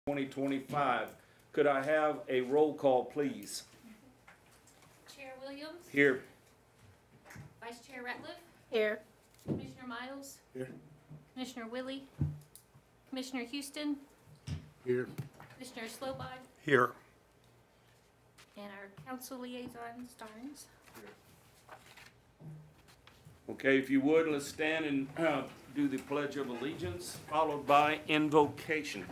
2025. Could I have a roll call, please? Chair Williams? Here. Vice Chair Ratliff? Here. Commissioner Miles? Here. Commissioner Willie? Commissioner Houston? Here. Commissioner Slowbod? Here. And our council liaison, Starnes. Okay, if you would, let's stand and do the Pledge of Allegiance, followed by invocation.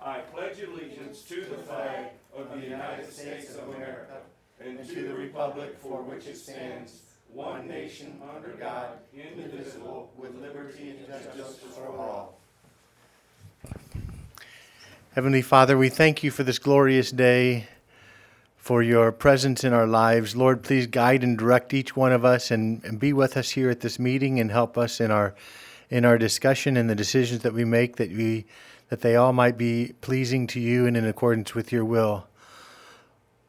I pledge allegiance to the flag of the United States of America and to the republic for which it stands, one nation under God, indivisible, with liberty and justice for all. Heavenly Father, we thank you for this glorious day, for your presence in our lives. Lord, please guide and direct each one of us and be with us here at this meeting and help us in our discussion and the decisions that we make, that they all might be pleasing to you and in accordance with your will.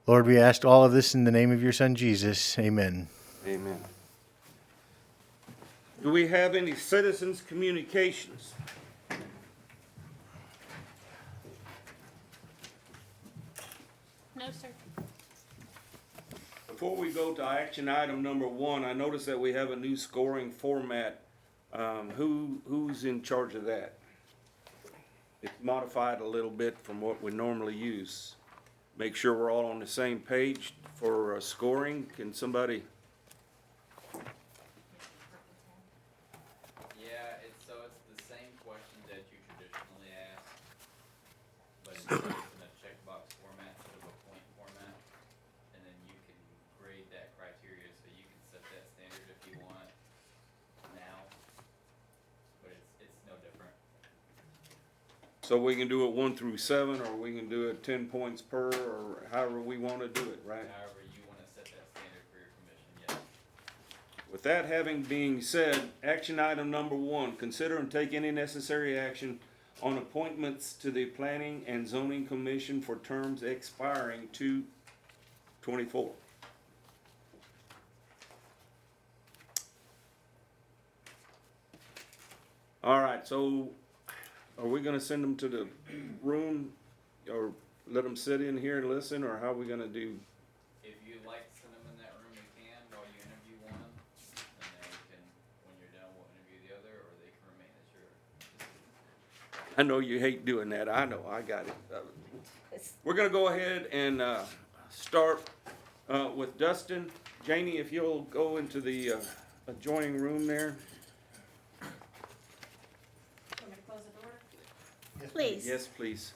Lord, we ask all of this in the name of your Son, Jesus. Amen. Amen. Do we have any citizens' communications? No, sir. Before we go to action item number 1, I noticed that we have a new scoring format. Who's in charge of that? It's modified a little bit from what we normally use. Make sure we're all on the same page for scoring. Can somebody? Yeah, it's the same question that you traditionally ask, but it's in a checkbox format instead of a point format, and then you can grade that criteria, so you can set that standard if you want now, but it's no different. So we can do it 1 through 7, or we can do it 10 points per, or however we want to do it, right? However you want to set that standard for your commission, yes. With that having been said, action item number 1, consider and take any necessary action on appointments to the Planning and Zoning Commission for terms expiring 2/24. All right, so are we gonna send them to the room or let them sit in here and listen, or how are we gonna do? If you'd like to send them in that room, you can while you interview one, and then we can, when you're done, we'll interview the other, or they can remain at your decision. I know you hate doing that. I know. I got it. We're going to go ahead and start with Dustin. Janie, if you'll go into the adjoining room there. Want me to close the door? Please. Yes, please.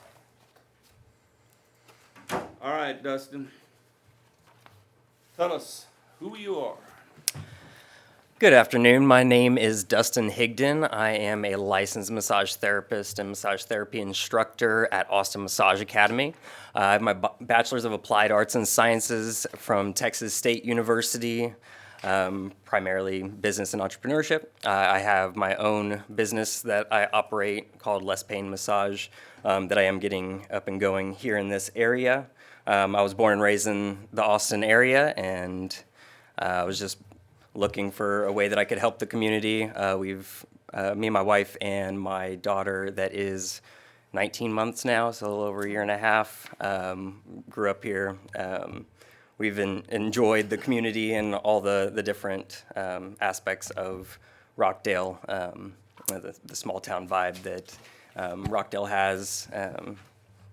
All right, Dustin. Tell us who you are. Good afternoon. My name is Dustin Higdon. I am a licensed massage therapist and massage therapy instructor at Austin Massage Academy. I have my Bachelor's of Applied Arts and Sciences from Texas State University, primarily business and entrepreneurship. I have my own business that I operate called Less Pain Massage that I am getting up and going here in this area. I was born and raised in the Austin area, and I was just looking for a way that I could help the community. Me and my wife and my daughter that is 19 months now, so a little over a year and a half, grew up here. We've enjoyed the community and all the different aspects of Rockdale, the small town vibe that Rockdale has,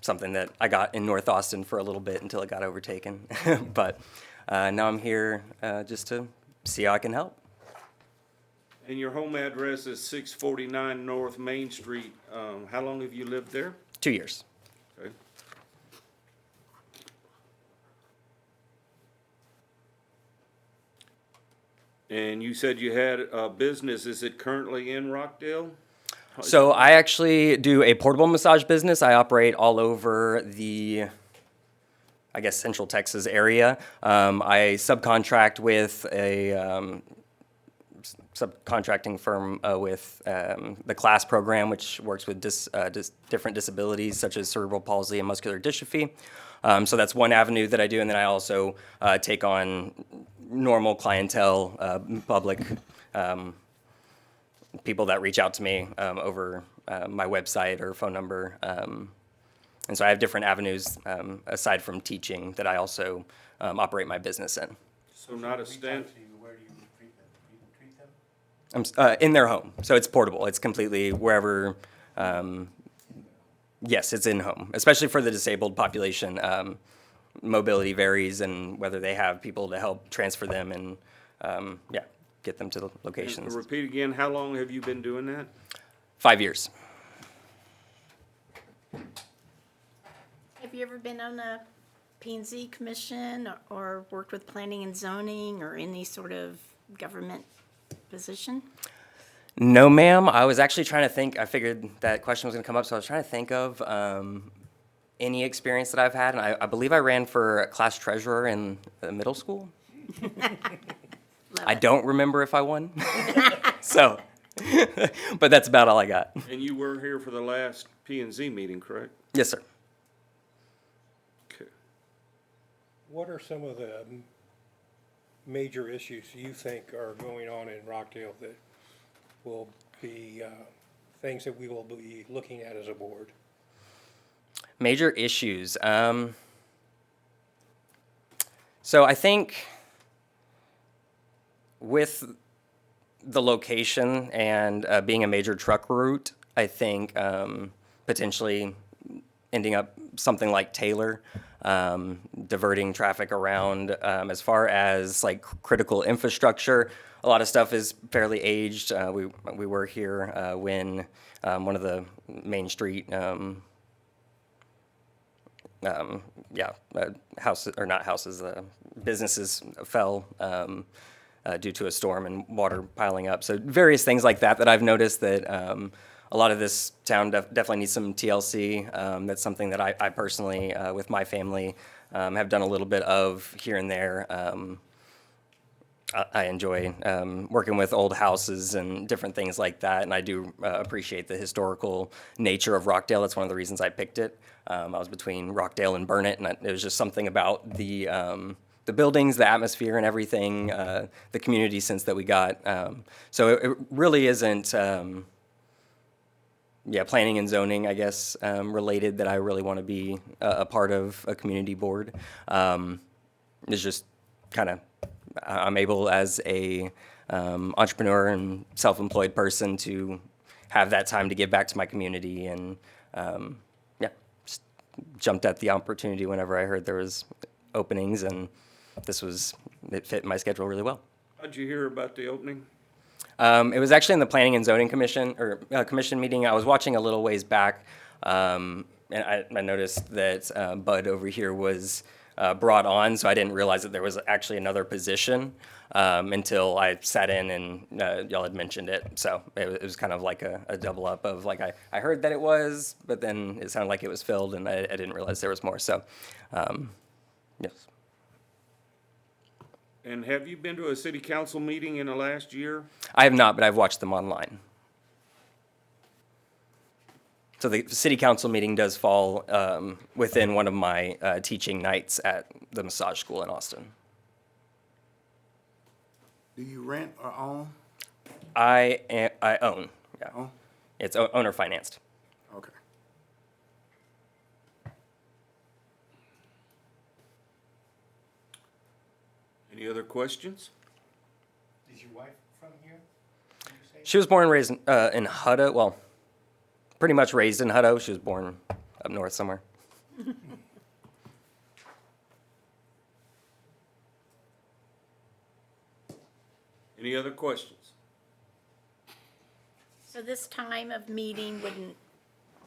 something that I got in North Austin for a little bit until it got overtaken. But now I'm here just to see how I can help. And your home address is 649 North Main Street. How long have you lived there? 2 years. Okay. And you said you had a business. Is it currently in Rockdale? So I actually do a portable massage business. I operate all over the, I guess, Central Texas area. I subcontract with a subcontracting firm with the CLASS program, which works with different disabilities such as cerebral palsy and muscular dystrophy. So that's one avenue that I do, and then I also take on normal clientele, public people that reach out to me over my website or phone number. And so I have different avenues aside from teaching that I also operate my business in. So not a stand, Where do you treat them? Do you treat them? In their home, so it's portable. It's completely wherever. Yes, it's in home, especially for the disabled population. Mobility varies, and whether they have people to help transfer them and get them to the locations. repeat again, how long have you been doing that? 5 years. Have you ever been on a P&Z commission or worked with planning and zoning or any sort of government position? No, ma'am. I was actually trying to think. I figured that question was going to come up, so I was trying to think of any experience that I've had. And I believe I ran for class treasurer in the middle school. I don't remember if I won. So, but that's about all I got. And you were here for the last P and Z meeting, correct? Yes, sir. Okay. What are some of the major issues you think are going on in Rockdale that will be things that we will be looking at as a board? Major issues. So I think with the location and being a major truck route, I think potentially ending up something like Taylor, diverting traffic around. As far as like critical infrastructure, a lot of stuff is fairly aged. We were here when one of the Main Street houses, or not houses, businesses fell due to a storm and water piling up. So various things like that I've noticed that a lot of this town definitely needs some TLC. That's something that I personally, with my family, have done a little bit of here and there. I enjoy working with old houses and different things like that, and I do appreciate the historical nature of Rockdale. That's one of the reasons I picked it. I was between Rockdale and Burnett, and it was just something about the buildings, the atmosphere, and everything, the community sense that we got. So it really isn't, planning and zoning, I guess, related that I really want to be a part of a community board. It's just kind of, I'm able as a entrepreneur and self-employed person to have that time to give back to my community, and just jumped at the opportunity whenever I heard there was openings, and it fit my schedule really well. How'd you hear about the opening? It was actually in the Planning and Zoning Commission, or commission meeting. I was watching a little ways back, and I noticed that Bud over here was brought on, so I didn't realize that there was actually another position until I sat in and y'all had mentioned it. So it was kind of like a double up of like I heard that it was, but then it sounded like it was filled, and I didn't realize there was more. So, yes. And have you been to a city council meeting in the last year? I have not, but I've watched them online. So the city council meeting does fall within one of my teaching nights at the massage school in Austin. Do you rent or own? I own, yeah. Own? It's owner financed. Okay. Any other questions? Is your wife from here? Did you say? She was born and raised in Hutto, well, pretty much raised in Hutto. She was born up north somewhere. Any other questions? So this time of meeting wouldn't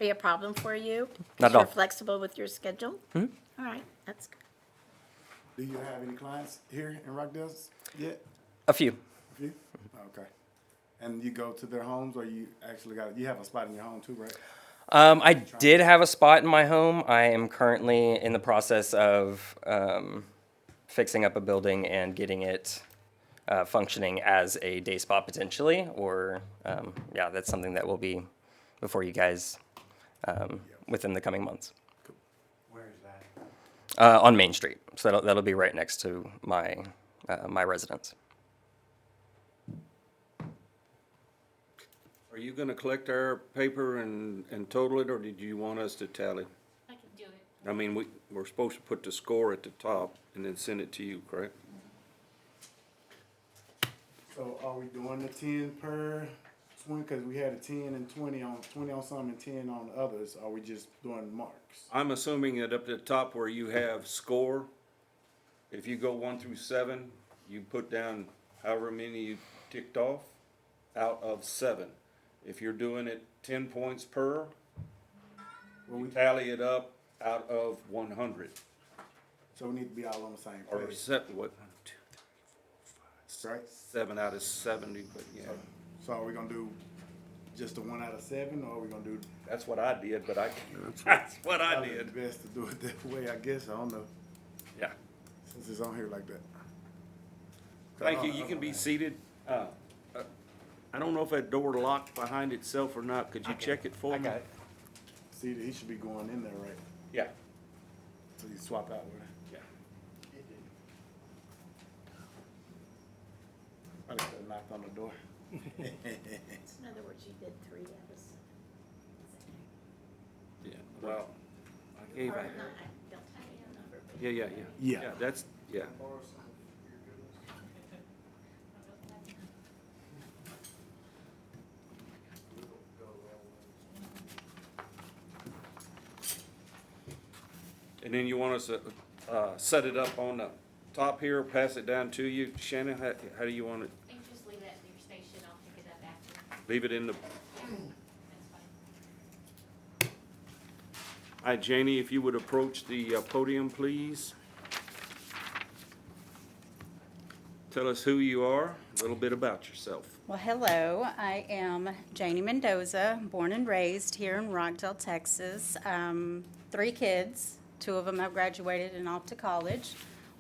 be a problem for you? Not at all. You're flexible with your schedule? All right, that's good. Do you have any clients here in Rockdale yet? A few. A few? Okay. And you go to their homes, or you actually you have a spot in your home too, right? I did have a spot in my home. I am currently in the process of fixing up a building and getting it functioning as a day spa potentially, or that's something that will be before you guys within the coming months. Where is that? On Main Street, so that'll be right next to my my residence. Are you gonna collect our paper and total it, or did you want us to tally? I can do I mean, we're supposed to put the score at the top and then send it to you, correct? So are we doing the 10 per 20? Because we had a 10 and 20 on some and 10 on the others. Are we just doing marks? I'm assuming that up at the top where you have score, if you go 1 through 7, you put down however many you ticked off out of 7. If you're doing it 10 points per, we tally it up out of 100. So we need to be all on the same Or page. 7, what, 1, 2, 3, 4, 5, Right? 7 out of 70, but yeah. So are we gonna do just the 1 out of 7, or are we gonna do? That's what I did, but that's what I Probably did. Best to do it that way, I guess. I don't know, Yeah. since it's on here like that. Thank you. You can be seated. I don't know if that door locked behind itself or not. Could you check it for me? See, he should be going in there, right? Yeah. So you swap out with it. Yeah. I just got knocked on the door. In other words, you did 3 out of 7. Yeah. Well, I gave Or a, not, I don't have your number, but yeah. Yeah. Yeah, that's, yeah. And then you want us to, set it up on the top here, pass it down to you. Shannon, how do you want it? You just leave it at your station, I'll pick it up after. Leave it in the, That's fine. all right, Janie, if you would approach the podium, please. Tell us who you are, a little bit about yourself. Well, hello. I am Janie Mendoza, born and raised here in Rockdale, Texas. 3 kids. 2 of them have graduated and off to college.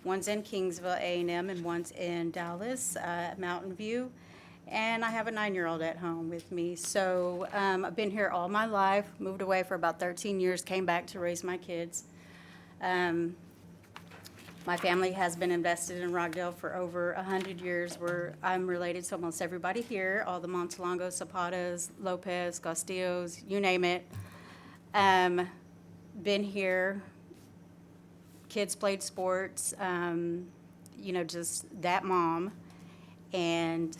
One's in Kingsville A&M and one's in Dallas, Mountain View. And I have a 9-year-old at home with me. So I've been here all my life, moved away for about 13 years, came back to raise my kids. My family has been invested in Rockdale for over 100 years. I'm related to almost everybody here, all the Montalongos, Zapatas, Lopez, Castillos, you name it. Been here, kids played sports, just that mom. And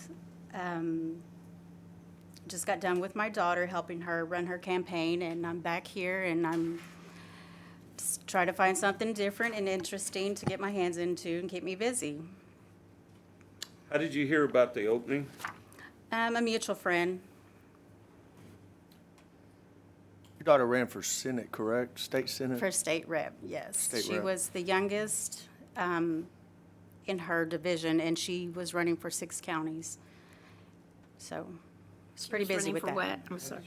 just got done with my daughter, helping her run her campaign, and I'm back here, and I'm just trying to find something different and interesting to get my hands into and keep me busy. How did you hear about the opening? A mutual friend. Your daughter ran for Senate, correct? State Senate? For state rep, yes. State She rep. was the youngest in her division, and she was running for 6 counties. So, it's pretty busy with that. For what? I'm sorry.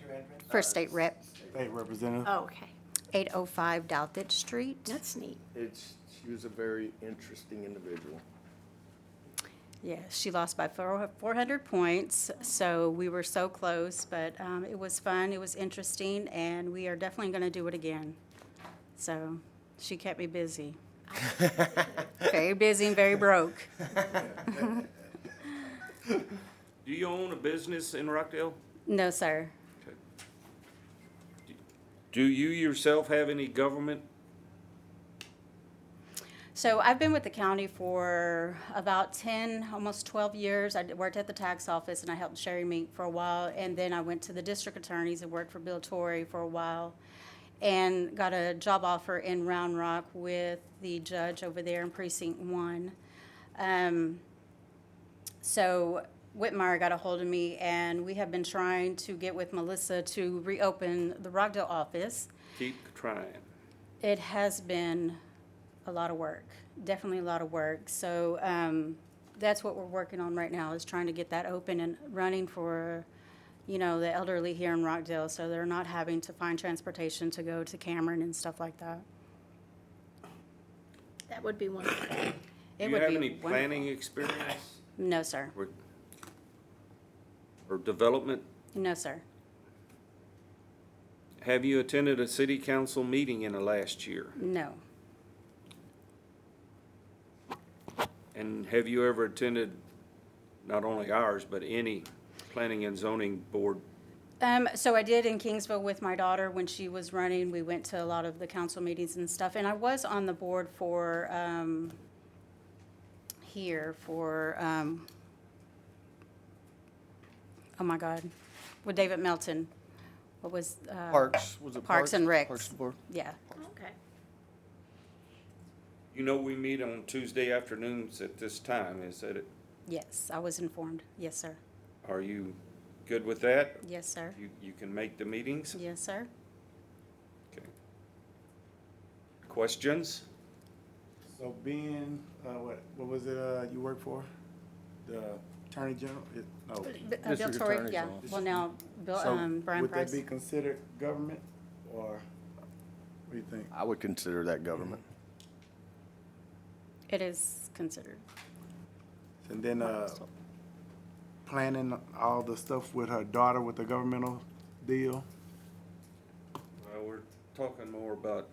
For state rep, State representative. Oh, okay. 805 Douthage Street. That's neat. She was a very interesting individual. Yeah, she lost by 400 points, so we were so close, but it was fun, it was interesting, and we are definitely going to do it again. So, she kept me busy. Very busy and very broke. Do you own a business in Rockdale? No, sir. Do you yourself have any government? So I've been with the county for about 10, almost 12 years. I worked at the tax office and I helped Sherry Mink for a while. And then I went to the district attorneys and worked for Bill Torrey for a while. And got a job offer in Round Rock with the judge over there in Precinct 1. So Whitmire got a hold of me, and we have been trying to get with Melissa to reopen the Rockdale office. Keep trying. It has been a lot of work, definitely a lot of work. So that's what we're working on right now, is trying to get that open and running for, the elderly here in Rockdale, so they're not having to find transportation to go to Cameron and stuff like that. That would be wonderful. Do It you would have be any wonderful. planning experience No, sir. or development? No, sir. Have you attended a city council meeting in the last year? No. And have you ever attended not only ours, but any planning and zoning board So I did in Kingsville with my daughter when she was running. We went to a lot of the council meetings and stuff. And I was on the board for, here for, oh my God, with David Melton. What was, Parks, was it Parks and Recs. Parks and Board? Yeah. Okay. You know, we meet on Tuesday afternoons at this time, is that it? Yes, I was informed. Yes, sir. Are you good with that? Yes, sir. You can make the meetings? Yes, sir. Okay. Questions? So being, what was it, you work for? The Attorney General? No. Bill District Torrey, Attorney's yeah. Office. Well, now, Bill, So Brian would Price. that be considered government, or what do you think? I would consider that government. It is considered. And then, planning all the stuff with her daughter with the governmental deal? Well, we're talking more about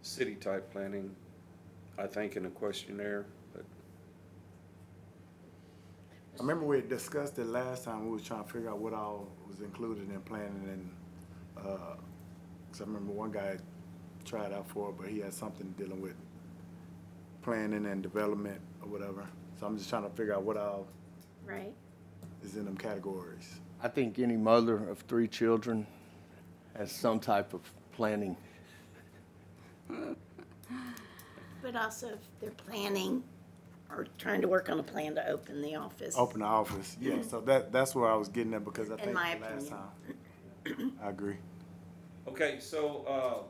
city-type planning, I think, in a questionnaire, but I remember we had discussed it last time, we was trying to figure out what all was included in planning and, 'cause I remember one guy tried out for it, but he had something dealing with planning and development or whatever. So I'm just trying to figure out what all Right. is in them categories. I think any mother of 3 children has some type of planning. But also if they're planning or trying to work on a plan to open the office. Open the office, yeah, so that's where I was getting at, because I think my last opinion. time. I agree. okay, so,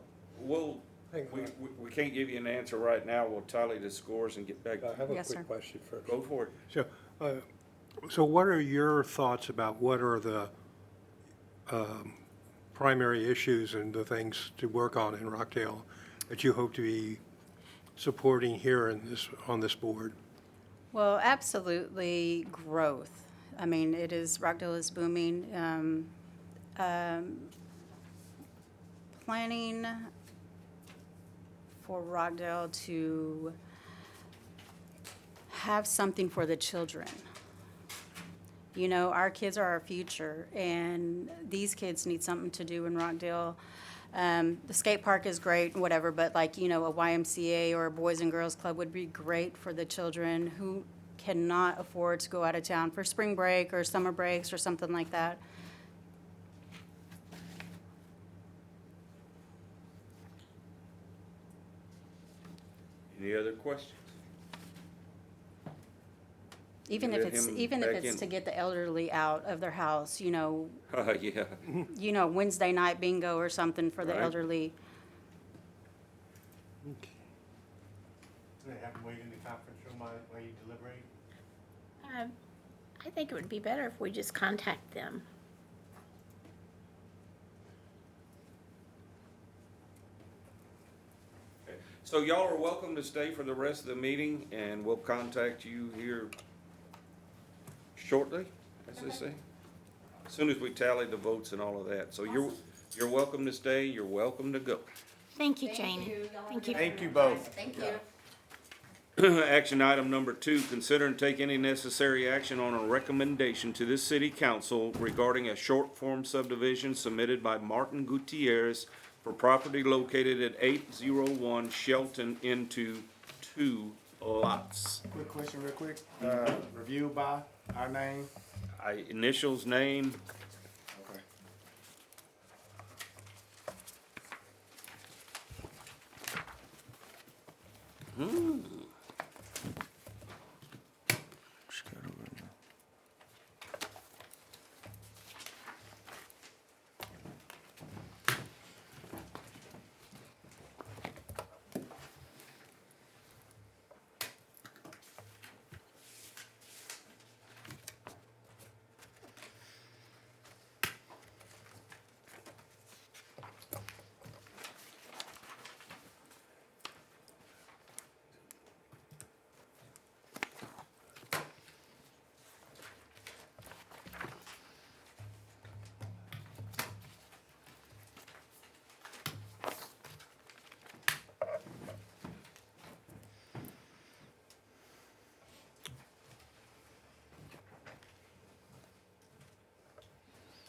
Hang on. we can't give you an answer right now. We'll tally the scores and get back. I have a Yes, sir. quick question first. Go for it. So what are your thoughts about what are the primary issues and the things to work on in Rockdale that you hope to be supporting here on this board? Well, absolutely growth. I mean, Rockdale is booming. Planning for Rockdale to have something for the children. You know, our kids are our future, and these kids need something to do in Rockdale. The skate park is great, whatever, but like, you know, a YMCA or a Boys and Girls Club would be great for the children who cannot afford to go out of town for spring break or summer breaks or something like that. Any other questions? Even Let if it's, him even if back it's in. to get the elderly out of their house, Yeah. Wednesday night bingo or something for the Right. elderly. They have to wait in the conference room while you deliberate? I think it would be better if we just contact them. So y'all are welcome to stay for the rest of the meeting, and we'll contact you here shortly, as they say. As soon as we tally the votes and all of that. So you're welcome to stay, you're welcome to go. Thank you, Janie. Thank you. Thank you both. Thank you. Action item number 2, consider and take any necessary action on a recommendation to this city council regarding a short form subdivision submitted by Martin Gutierrez for property located at 801 Shelton into 2 lots. Quick question, real quick, review by our name? Initials, name, Okay.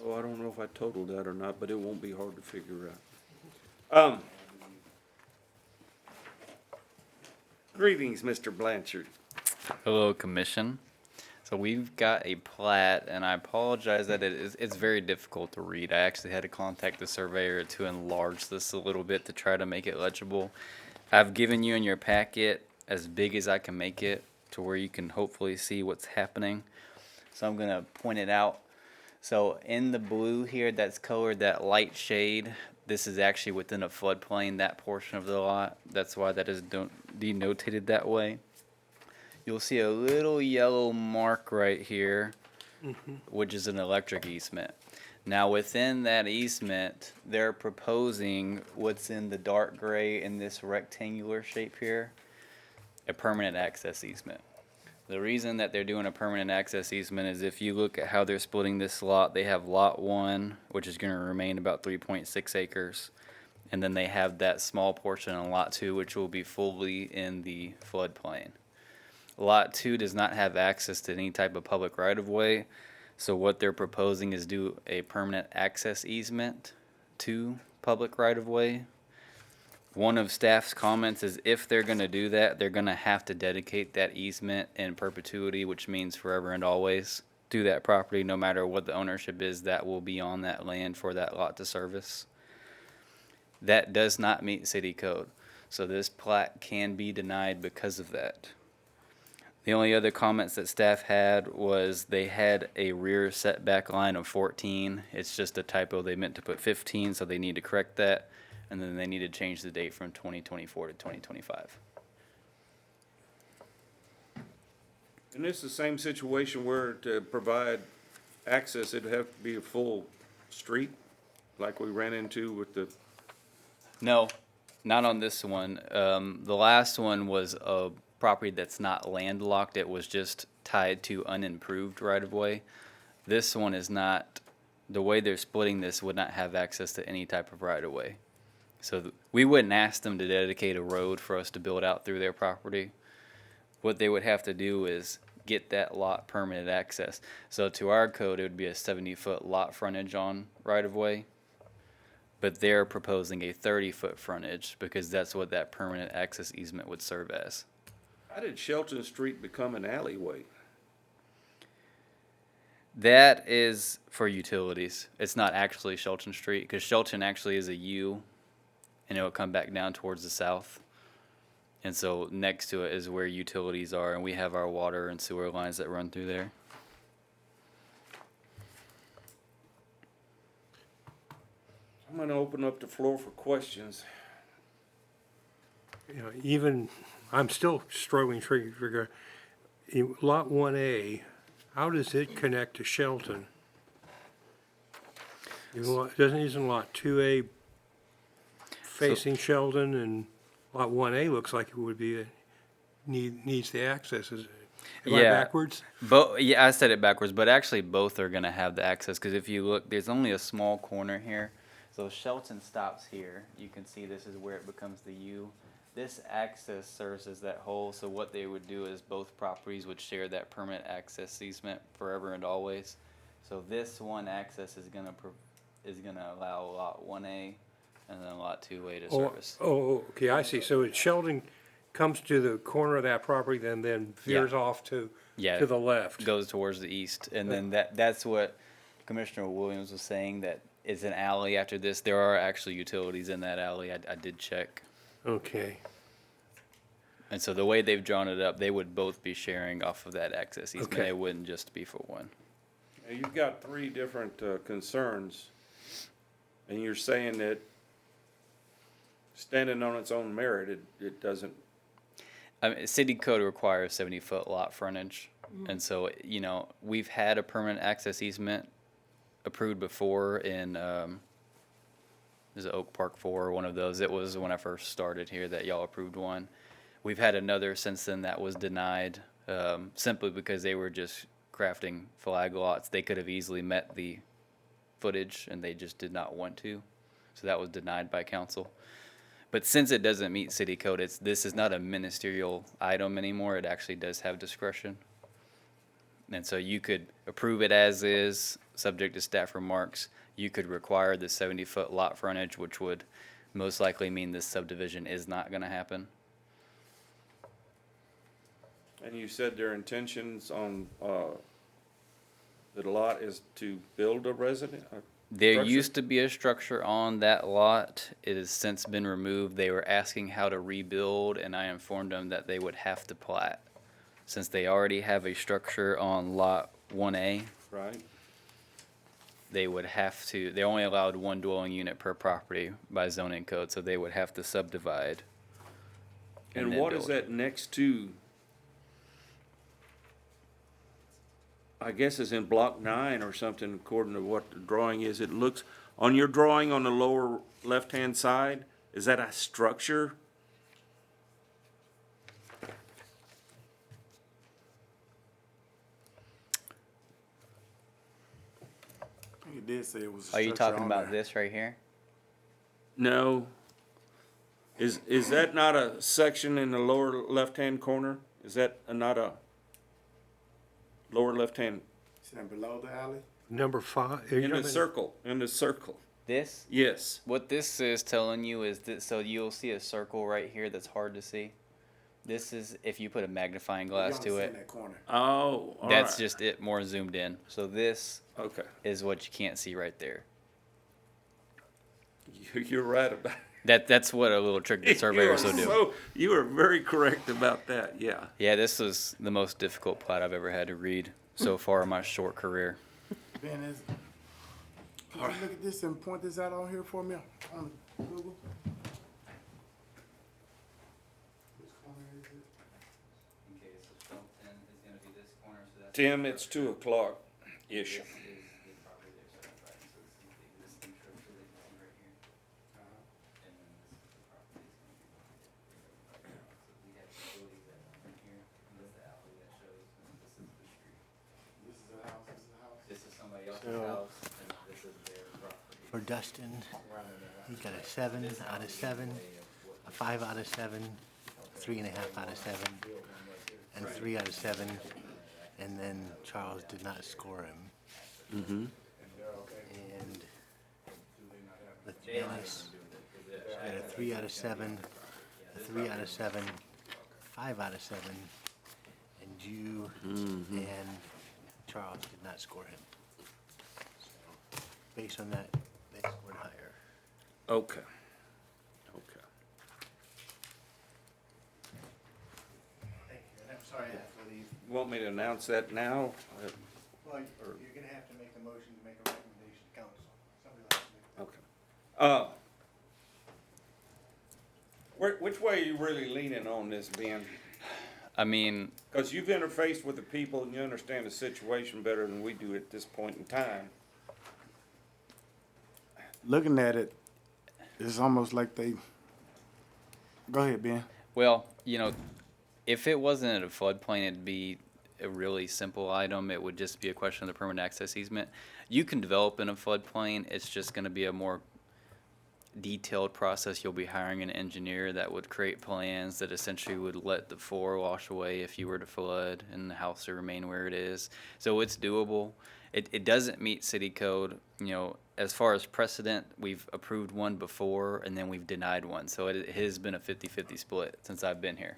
Oh, I don't know if I totaled that or not, but it won't be hard to figure out. Greetings, Mr. Blanchard. Hello, Commission. So we've got a plat, and I apologize that it's very difficult to read. I actually had to contact the surveyor to enlarge this a little bit to try to make it legible. I've given you in your packet as big as I can make it to where you can hopefully see what's happening. So I'm gonna point it out. So in the blue here that's colored that light shade, this is actually within a floodplain, that portion of the lot. That's why that is denotated that way. You'll see a little yellow mark right here, which is an electric easement. Now within that easement, they're proposing what's in the dark gray in this rectangular shape here, a permanent access easement. The reason that they're doing a permanent access easement is if you look at how they're splitting this lot, they have lot 1, which is going to remain about 3.6 acres. And then they have that small portion on lot 2, which will be fully in the floodplain. Lot 2 does not have access to any type of public right-of-way, so what they're proposing is do a permanent access easement to public right-of-way. One of staff's comments is if they're going to do that, they're going to have to dedicate that easement in perpetuity, which means forever and always, to that property, no matter what the ownership is that will be on that land for that lot to service. That does not meet city code, so this plat can be denied because of that. The only other comments that staff had was they had a rear setback line of 14. It's just a typo. They meant to put 15, so they need to correct that. And then they need to change the date from 2024 to 2025. And this is the same situation where to provide access, it'd have to be a full street, like we ran into with the, No, not on this one. The last one was a property that's not landlocked. It was just tied to unimproved right-of-way. This one is not. The way they're splitting this would not have access to any type of right-of-way. So we wouldn't ask them to dedicate a road for us to build out through their property. What they would have to do is get that lot permanent access. So to our code, it would be a 70-foot lot frontage on right-of-way. But they're proposing a 30-foot frontage because that's what that permanent access easement would serve as. how did Shelton Street become an alleyway? That is for utilities. It's not actually Shelton Street because Shelton actually is a U, and it will come back down towards the south. And so next to it is where utilities are, and we have our water and sewer lines that run through there. I'm gonna open up the floor for questions. You know, even, I'm still struggling to figure, in Lot 1A, how does it connect to Shelton? Isn't Lot 2A facing Shelton, and Lot 1A looks like it would be, needs the access, am I backwards? Yeah, I said it backwards, but actually both are going to have the access because if you look, there's only a small corner here. So Shelton stops here. You can see this is where it becomes the U. This access serves as that hole, so what they would do is both properties would share that permanent access easement forever and always. So this one access is gonna allow lot 1A and then lot 2A to service. Okay, I see. So Sheldon comes to the corner of that property, then veers off to the left. Goes towards the east, and then that's what Commissioner Williams was saying, that it's an alley after this. There are actually utilities in that alley. I did check. Okay. And so the way they've drawn it up, they would both be sharing off of that access easement. Okay. It wouldn't just be for one. Now, you've got three different concerns, and you're saying that standing on its own merit, it doesn't. I mean, city code requires 70-foot lot frontage, and so we've had a permanent access easement approved before in is it Oak Park 4 or one of those. It was when I first started here that y'all approved one. We've had another since then that was denied simply because they were just crafting flag lots. They could have easily met the footage and they just did not want to. So that was denied by council. But since it doesn't meet city code, this is not a ministerial item anymore. It actually does have discretion. And so you could approve it as is, subject to staff remarks, you could require the 70-foot lot frontage, which would most likely mean this subdivision is not gonna happen. And you said their intentions on, the lot is to build a resident? There Structure? used to be a structure on that lot. It has since been removed. They were asking how to rebuild, and I informed them that they would have to plat. Since they already have a structure on lot 1A, Right? they would have to, they only allowed one dwelling unit per property by zoning code, so they would have to subdivide. And then what is build. that next to? I guess it's in block 9 or something, according to what the drawing is. It looks, on your drawing on the lower left-hand side, is that a structure? I think it did say it was a Are you structure talking on about there. this right here? No. Is that not a section in the lower left-hand corner? Is that not a lower left-hand, See that below the alley? Number 5. in the circle, This? Yes. What this is telling you is that, so you'll see a circle right here that's hard to see. This is if you put a magnifying glass You to don't see it. in that corner. Oh, all That's right. just it more zoomed in. So this Okay. is what you can't see right there. You're right about That's what a little trick that surveyors will do. You are very correct about that, yeah. Yeah, this was the most difficult plat I've ever had to read so far in my short career. Ben, can you look at this and point this out on here for me on Google? Which corner is it? Okay, so Shelton is gonna be this corner, so that's. Tim, it's 2:00-ish. This is the property they're certified, so this is the existing structure that you see right here. And then this is the property that's gonna be located right now. So we have utilities that come in here, and this is the alley that shows, and this is the street. This is the house, this is the house. This is somebody else's So- house, and this is their property. For Dustin, he got a 7 out of 7, a 5 out of 7, 3.5 out of 7, and 3 out of 7. And then Charles did not score him. Mm-hmm. And the Dennis got a 3 out of 7, a 3 out of 7, 5 out of 7, and you and Charles did not score him. So, based on that, they scored higher. Okay. Okay. Thank you, and I'm sorry I have to leave. Want me to announce that now? Well, you're gonna have to make a motion to make a recommendation to council. Somebody likes to make Okay. Which way are you really leaning on this, Ben? I mean, Because you've interfaced with the people and you understand the situation better than we do at this point in time. Looking at it, it's almost like they, go ahead, Ben. well, you know, if it wasn't in a floodplain, it'd be a really simple item. It would just be a question of the permanent access easement. You can develop in a floodplain. It's just going to be a more detailed process. You'll be hiring an engineer that would create plans that essentially would let the floor wash away if you were to flood and the house to remain where it is. So it's doable. It doesn't meet city code. You know, as far as precedent, we've approved one before and then we've denied one. So it has been a 50-50 split since I've been here.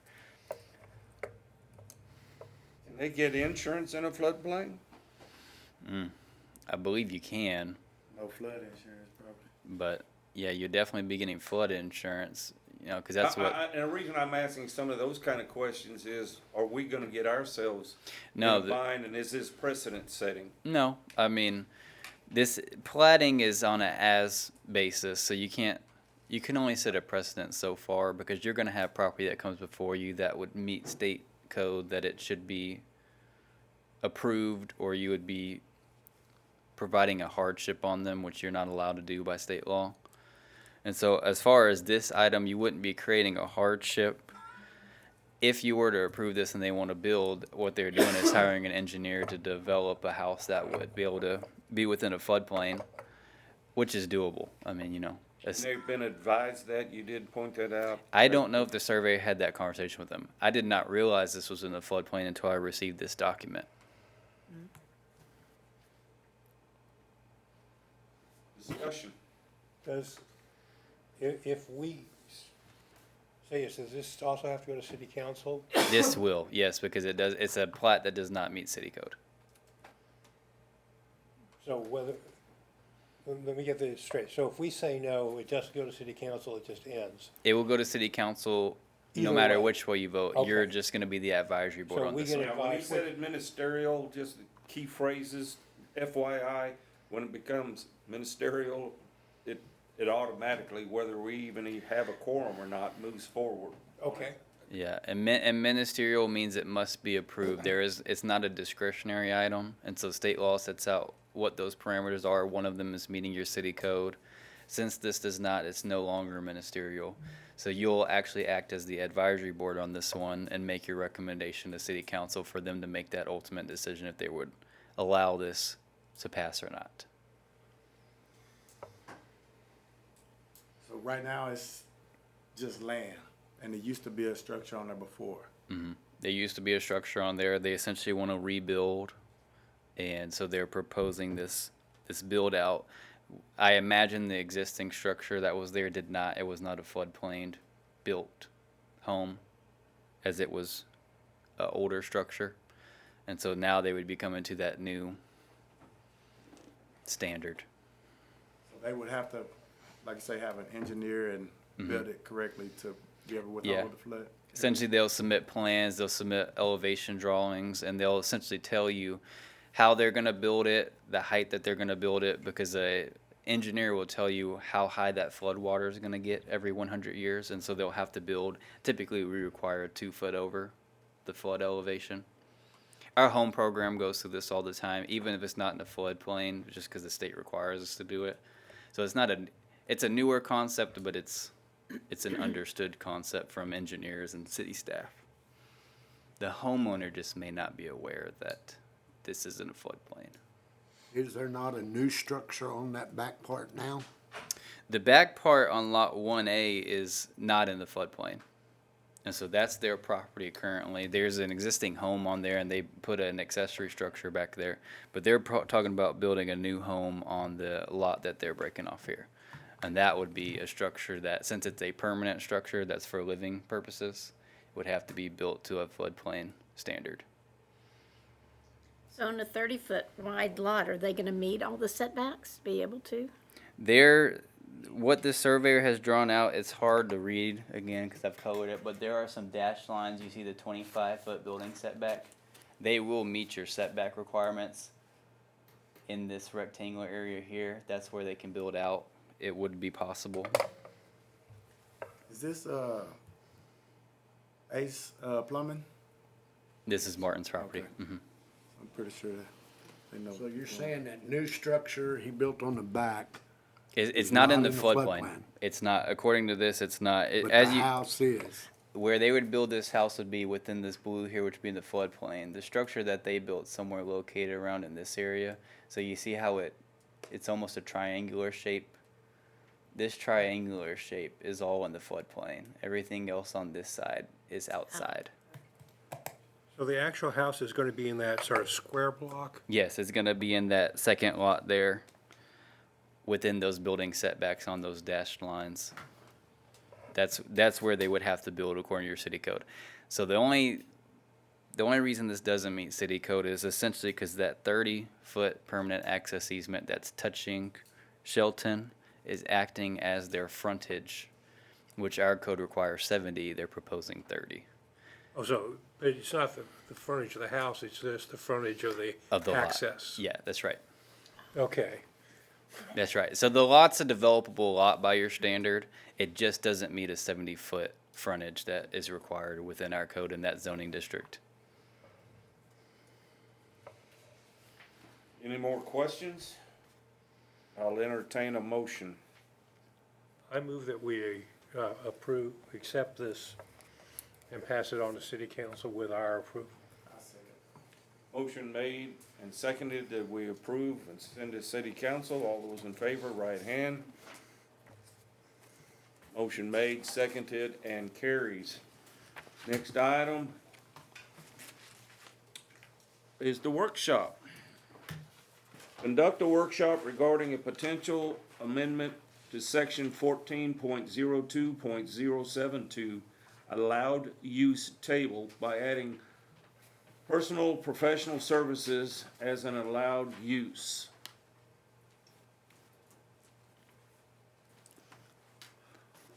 Can they get insurance in a floodplain? I believe you can, No flood insurance, probably. but yeah, you'll definitely be getting flood insurance, you know, because that's what. And the reason I'm asking some of those kind of questions is, are we gonna get ourselves No, in a the- bind, and is this precedent setting? No, I mean, this plating is on a as basis, so you can only set a precedent so far because you're going to have property that comes before you that would meet state code that it should be approved, or you would be providing a hardship on them, which you're not allowed to do by state law. And so as far as this item, you wouldn't be creating a hardship. If you were to approve this and they want to build, what they're doing is hiring an engineer to develop a house that would be able to be within a floodplain, which is doable. I mean, you know. And they've been advised that, you did point that out. I don't know if the surveyor had that conversation with them. I did not realize this was in the floodplain until I received this document. Discussion. Does, if we say this, does this also have to go to city council? This will, yes, because it does, it's a plat that does not meet city code. So whether, let me get this straight. So if we say no, it doesn't go to city council, it just ends. It will go to city council no Either matter way. which way you vote. You're Okay. just gonna be the advisory board So on we this get one. it- Yeah, when he said ministerial, just key phrases, FYI, when it becomes ministerial, it automatically, whether we even have a quorum or not, moves forward. Okay. Yeah, and ministerial means it must be approved. It's not a discretionary item, and so state law sets out what those parameters are. One of them is meeting your city code. Since this does not, it's no longer ministerial. So you'll actually act as the advisory board on this one and make your recommendation to city council for them to make that ultimate decision if they would allow this to pass or not. So right now, it's just land, and it used to be a structure on there before. There used to be a structure on there. They essentially want to rebuild, and so they're proposing this build out. I imagine the existing structure that was there did not. It was not a floodplain built home, as it was an older structure, and so now they would be coming to that new standard. So they would have to, like I say, have an engineer and build it correctly to be able to withhold Yeah. the flood. Essentially, they'll submit plans, they'll submit elevation drawings, and they'll essentially tell you how they're going to build it, the height that they're going to build it, because a engineer will tell you how high that flood water is going to get every 100 years, and so they'll have to build. Typically, we require 2 foot over the flood elevation. Our home program goes through this all the time, even if it's not in the floodplain, just because the state requires us to do it. So it's a newer concept, but it's an understood concept from engineers and city staff. The homeowner just may not be aware that this isn't a floodplain. Is there not a new structure on that back part now? The back part on lot 1A is not in the floodplain. And so that's their property currently. There's an existing home on there and they put an accessory structure back there. But they're talking about building a new home on the lot that they're breaking off here. And that would be a structure that, since it's a permanent structure that's for living purposes, would have to be built to a floodplain standard. So on a 30-foot wide lot, are they going to meet all the setbacks, be able to? What the surveyor has drawn out, it's hard to read again because I've colored it, but there are some dashed lines. You see the 25-foot building setback. They will meet your setback requirements in this rectangular area here. That's where they can build out. It would be possible. Is this Ace Plumbing? This is Martin's property. Okay. Mhm. I'm pretty sure that they know. So you're saying that new structure he built on the back, It's not in the floodplain. It's not, according to this, it's not. but the house is? Where they would build this house would be within this blue here, which would be in the floodplain. The structure that they built somewhere located around in this area. So you see how it's almost a triangular shape. This triangular shape is all in the floodplain. Everything else on this side is outside. So the actual house is going to be in that sort of square block? Yes, it's gonna be in that second lot there, within those building setbacks on those dashed lines. That's where they would have to build according to your city code. So the only reason this doesn't meet city code is essentially because that 30-foot permanent access easement that's touching Shelton is acting as their frontage, which our code requires 70. They're proposing 30 Oh, so it's not the frontage of the house, it's just the frontage of the of the access? lot. Yeah, that's right. Okay. That's right. So the lot's a developable lot by your standard. It just doesn't meet a 70-foot frontage that is required within our code in that zoning district. Any more questions? I'll entertain a motion. I move that we accept this and pass it on to city council with our approval. Motion made and seconded that we approve and send to city council. All those in favor, right hand. Motion made, seconded, and carries. Next item is the workshop. Conduct a workshop regarding a potential amendment to section 14.02.072, allowed use table by adding personal professional services as an allowed use.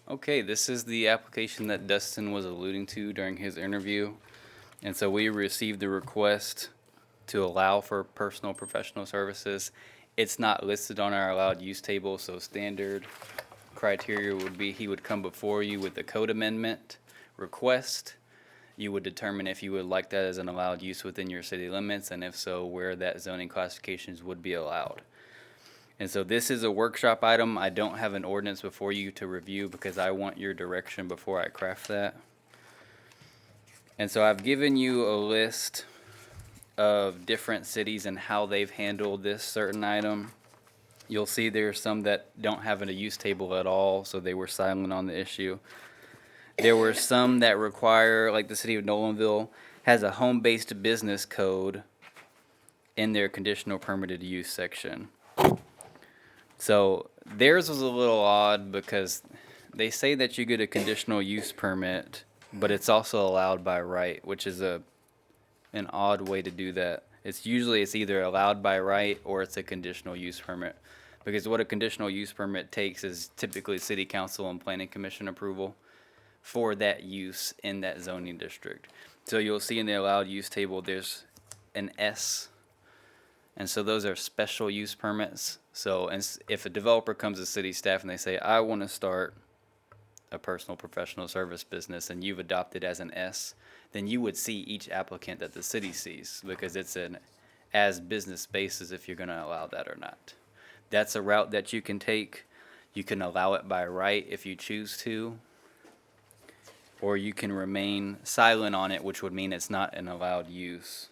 Okay, this is the application that Dustin was alluding to during his interview. And so we received the request to allow for personal professional services. It's not listed on our allowed use table, so standard criteria would be he would come before you with a code amendment request. You would determine if you would like that as an allowed use within your city limits, and if so, where that zoning classifications would be allowed. And so this is a workshop item. I don't have an ordinance before you to review because I want your direction before I craft that. And so I've given you a list of different cities and how they've handled this certain item. You'll see there's some that don't have a use table at all, so they were silent on the issue. There were some that require, like the city of Nolanville has a home-based business code in their conditional permitted use section. So theirs was a little odd because they say that you get a conditional use permit, but it's also allowed by right, which is an odd way to do that. It's either allowed by right or it's a conditional use permit. Because what a conditional use permit takes is typically city council and planning commission approval for that use in that zoning district. So you'll see in the allowed use table there's an S, and so those are special use permits. So if a developer comes to city staff and they say, I want to start a personal professional service business, and you've adopted as an S, then you would see each applicant that the city sees, because it's an as business basis if you're going to allow that or not. That's a route that you can take. You can allow it by right if you choose to, or you can remain silent on it, which would mean it's not an allowed use.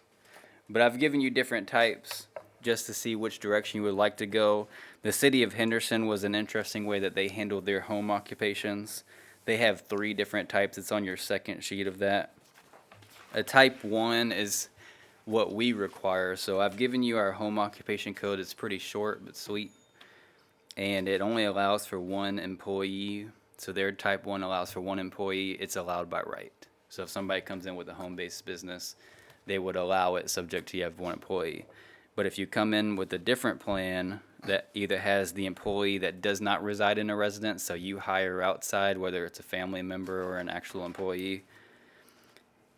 But I've given you different types just to see which direction you would like to go. The city of Henderson was an interesting way that they handled their home occupations. They have 3 different types. It's on your second sheet of that. A type 1 is what we require. So I've given you our home occupation code. It's pretty short but sweet. And it only allows for 1 employee. So their type 1 allows for 1 employee. It's allowed by right. So if somebody comes in with a home-based business, they would allow it subject to you have 1 employee. But if you come in with a different plan that either has the employee that does not reside in a residence, so you hire outside, whether it's a family member or an actual employee,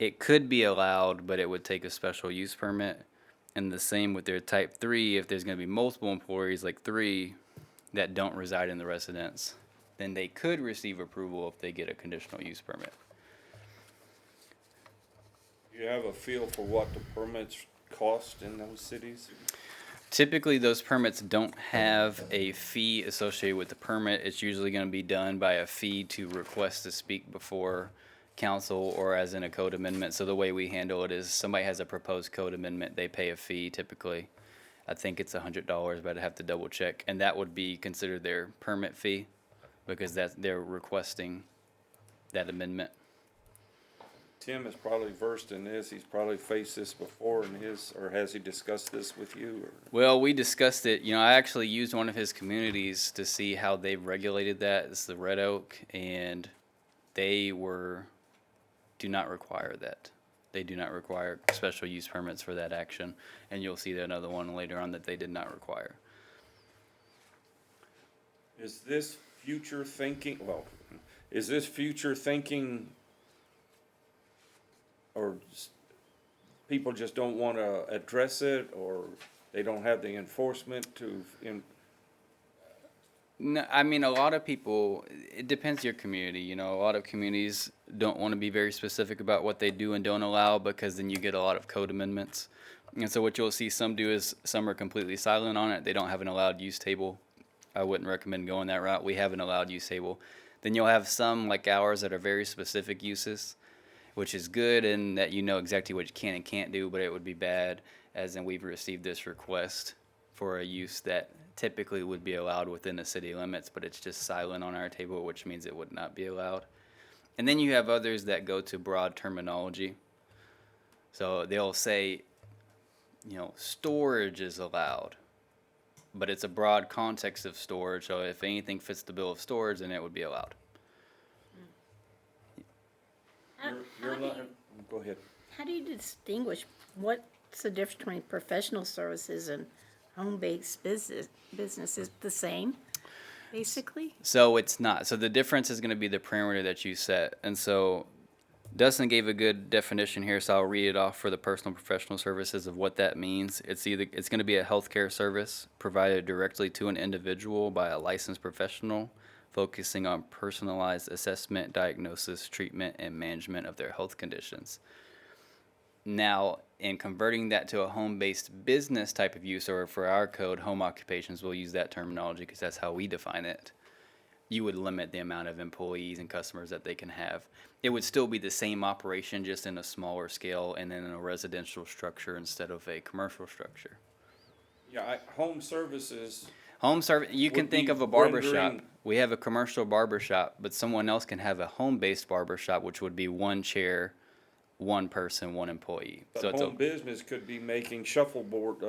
it could be allowed, but it would take a special use permit. And the same with their type 3, if there's going to be multiple employees, like 3, that don't reside in the residence, then they could receive approval if they get a conditional use permit. Do you have a feel for what the permits cost in those cities? Typically, those permits don't have a fee associated with the permit. It's usually going to be done by a fee to request to speak before council or as in a code amendment. So the way we handle it is somebody has a proposed code amendment, they pay a fee typically. I think it's $100, but I'd have to double check. And that would be considered their permit fee because they're requesting that amendment. Tim is probably versed in this. He's probably faced this before in his, or has he discussed this with you? Or? Well, we discussed it. You know, I actually used one of his communities to see how they've regulated that. It's the Red Oak, and they do not require that. They do not require special use permits for that action. And you'll see another one later on that they did not require. Is this future thinking, or people just don't want to address it, or they don't have the enforcement to? No, I mean, a lot of people, it depends your community. You know, a lot of communities don't want to be very specific about what they do and don't allow because then you get a lot of code amendments. And so what you'll see some do is some are completely silent on it. They don't have an allowed use table. I wouldn't recommend going that route. We have an allowed use table. Then you'll have some like ours that are very specific uses, which is good in that you know exactly what you can and can't do, but it would be bad as in we've received this request for a use that typically would be allowed within the city limits, but it's just silent on our table, which means it would not be allowed. And then you have others that go to broad terminology. So they'll say, you know, storage is allowed, but it's a broad context of storage, so if anything fits the bill of storage, then it would be allowed. Go ahead. How do you distinguish, what's the difference between professional services and home-based business? Business is the same, basically? So it's not. So the difference is going to be the parameter that you set. And so Dustin gave a good definition here, so I'll read it off for the personal and professional services of what that means. It's going to be a healthcare service provided directly to an individual by a licensed professional, focusing on personalized assessment, diagnosis, treatment, and management of their health conditions. Now, in converting that to a home-based business type of use, or for our code, home occupations, we'll use that terminology because that's how we define it. You would limit the amount of employees and customers that they can have. It would still be the same operation, just in a smaller scale and then in a residential structure instead of a commercial structure. Yeah, home services. Home service, you can Would think be of a barber shop. rendering- We have a commercial barber shop, but someone else can have a home-based barber shop, which would be one chair, one person, one employee. But So it's home business could be making shuffleboard,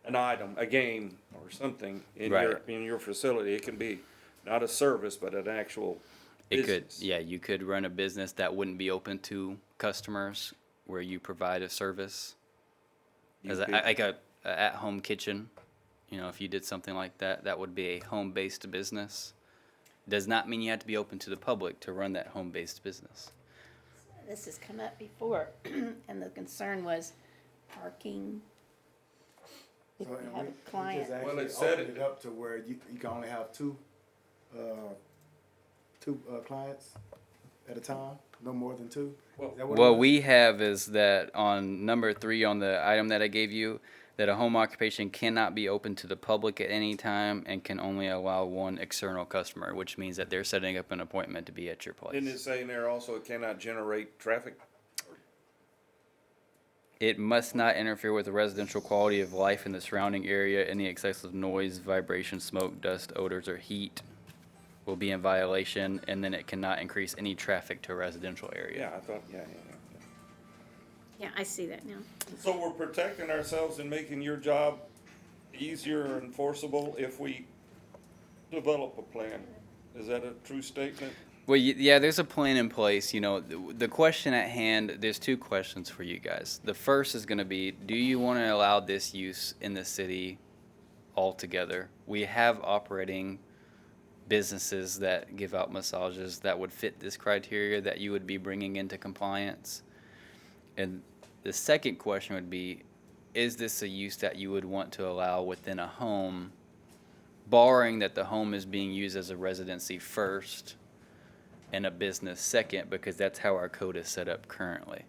an item, a game or something in Right. your facility. It can be not a service, but an actual business. you could run a business that wouldn't be open to customers, where you provide a service as like a at-home kitchen. You know, if you did something like that, that would be a home-based business. Does not mean you have to be open to the public to run that home-based business. This has come up before, and the concern was parking. If So, you and have we a client. just Well, actually it said opened it up to where you can only have two clients at a time, no more than two? Is that what it What was? we have is that on number 3 on the item that I gave you, that a home occupation cannot be open to the public at any time and can only allow one external customer, which means that they're setting up an appointment to be at your place. Didn't it say in there also it cannot generate traffic? It must not interfere with the residential quality of life in the surrounding area. Any excessive noise, vibration, smoke, dust, odors, or heat will be in violation, and then it cannot increase any traffic to a residential area. Yeah, I thought, yeah. Yeah, I see that now. So we're protecting ourselves and making your job easier and enforceable if we develop a plan. Is that a true statement? Well, yeah, there's a plan in place. You know, the question at hand, there's 2 questions for you guys. The first is going to be, do you want to allow this use in the city altogether? We have operating businesses that give out massages that would fit this criteria that you would be bringing into compliance. And the second question would be, is this a use that you would want to allow within a home, barring that the home is being used as a residency first and a business second, because that's how our code is set up currently.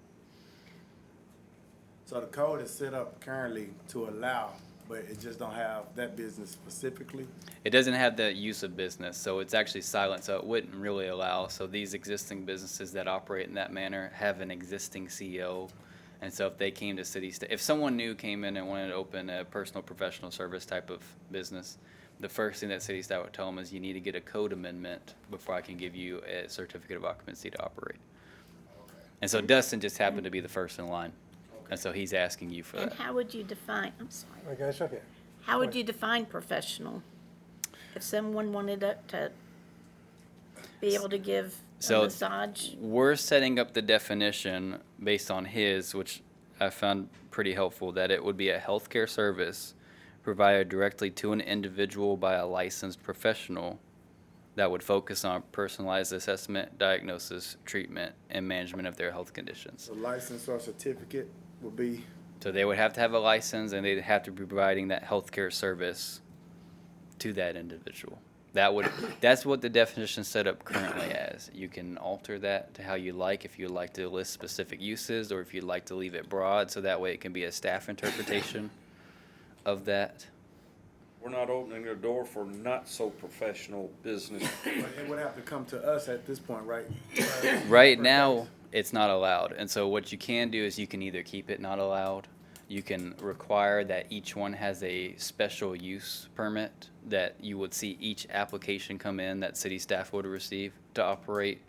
So the code is set up currently to allow, but it just don't have that business specifically? It doesn't have the use of business, so it's actually silent, so it wouldn't really allow. So these existing businesses that operate in that manner have an existing CEO. And so if they came to if someone new came in and wanted to open a personal professional service type of business, the first thing that city staff would tell them is you need to get a code amendment before I can give you a certificate of occupancy to operate. And so Dustin just happened to be the first in line. And so he's asking you for And that. how would you define, I'm sorry, Okay, that's okay. how would you define professional? If someone wanted to be able to give a So massage? we're setting up the definition based on his, which I found pretty helpful, that it would be a healthcare service provided directly to an individual by a licensed professional that would focus on personalized assessment, diagnosis, treatment, and management of their health conditions. The license or certificate would be, So they would have to have a license, and they'd have to be providing that healthcare service to that individual. That's what the definition is set up currently as. You can alter that to how you like, if you'd like to list specific uses, or if you'd like to leave it broad, so that way it can be a staff interpretation of that. We're not opening the door for not-so-professional business. but it would have to come to us at this point, right? Right now, it's not allowed. And so what you can do is you can either keep it not allowed, you can require that each one has a special use permit that you would see each application come in that city staff would receive to operate,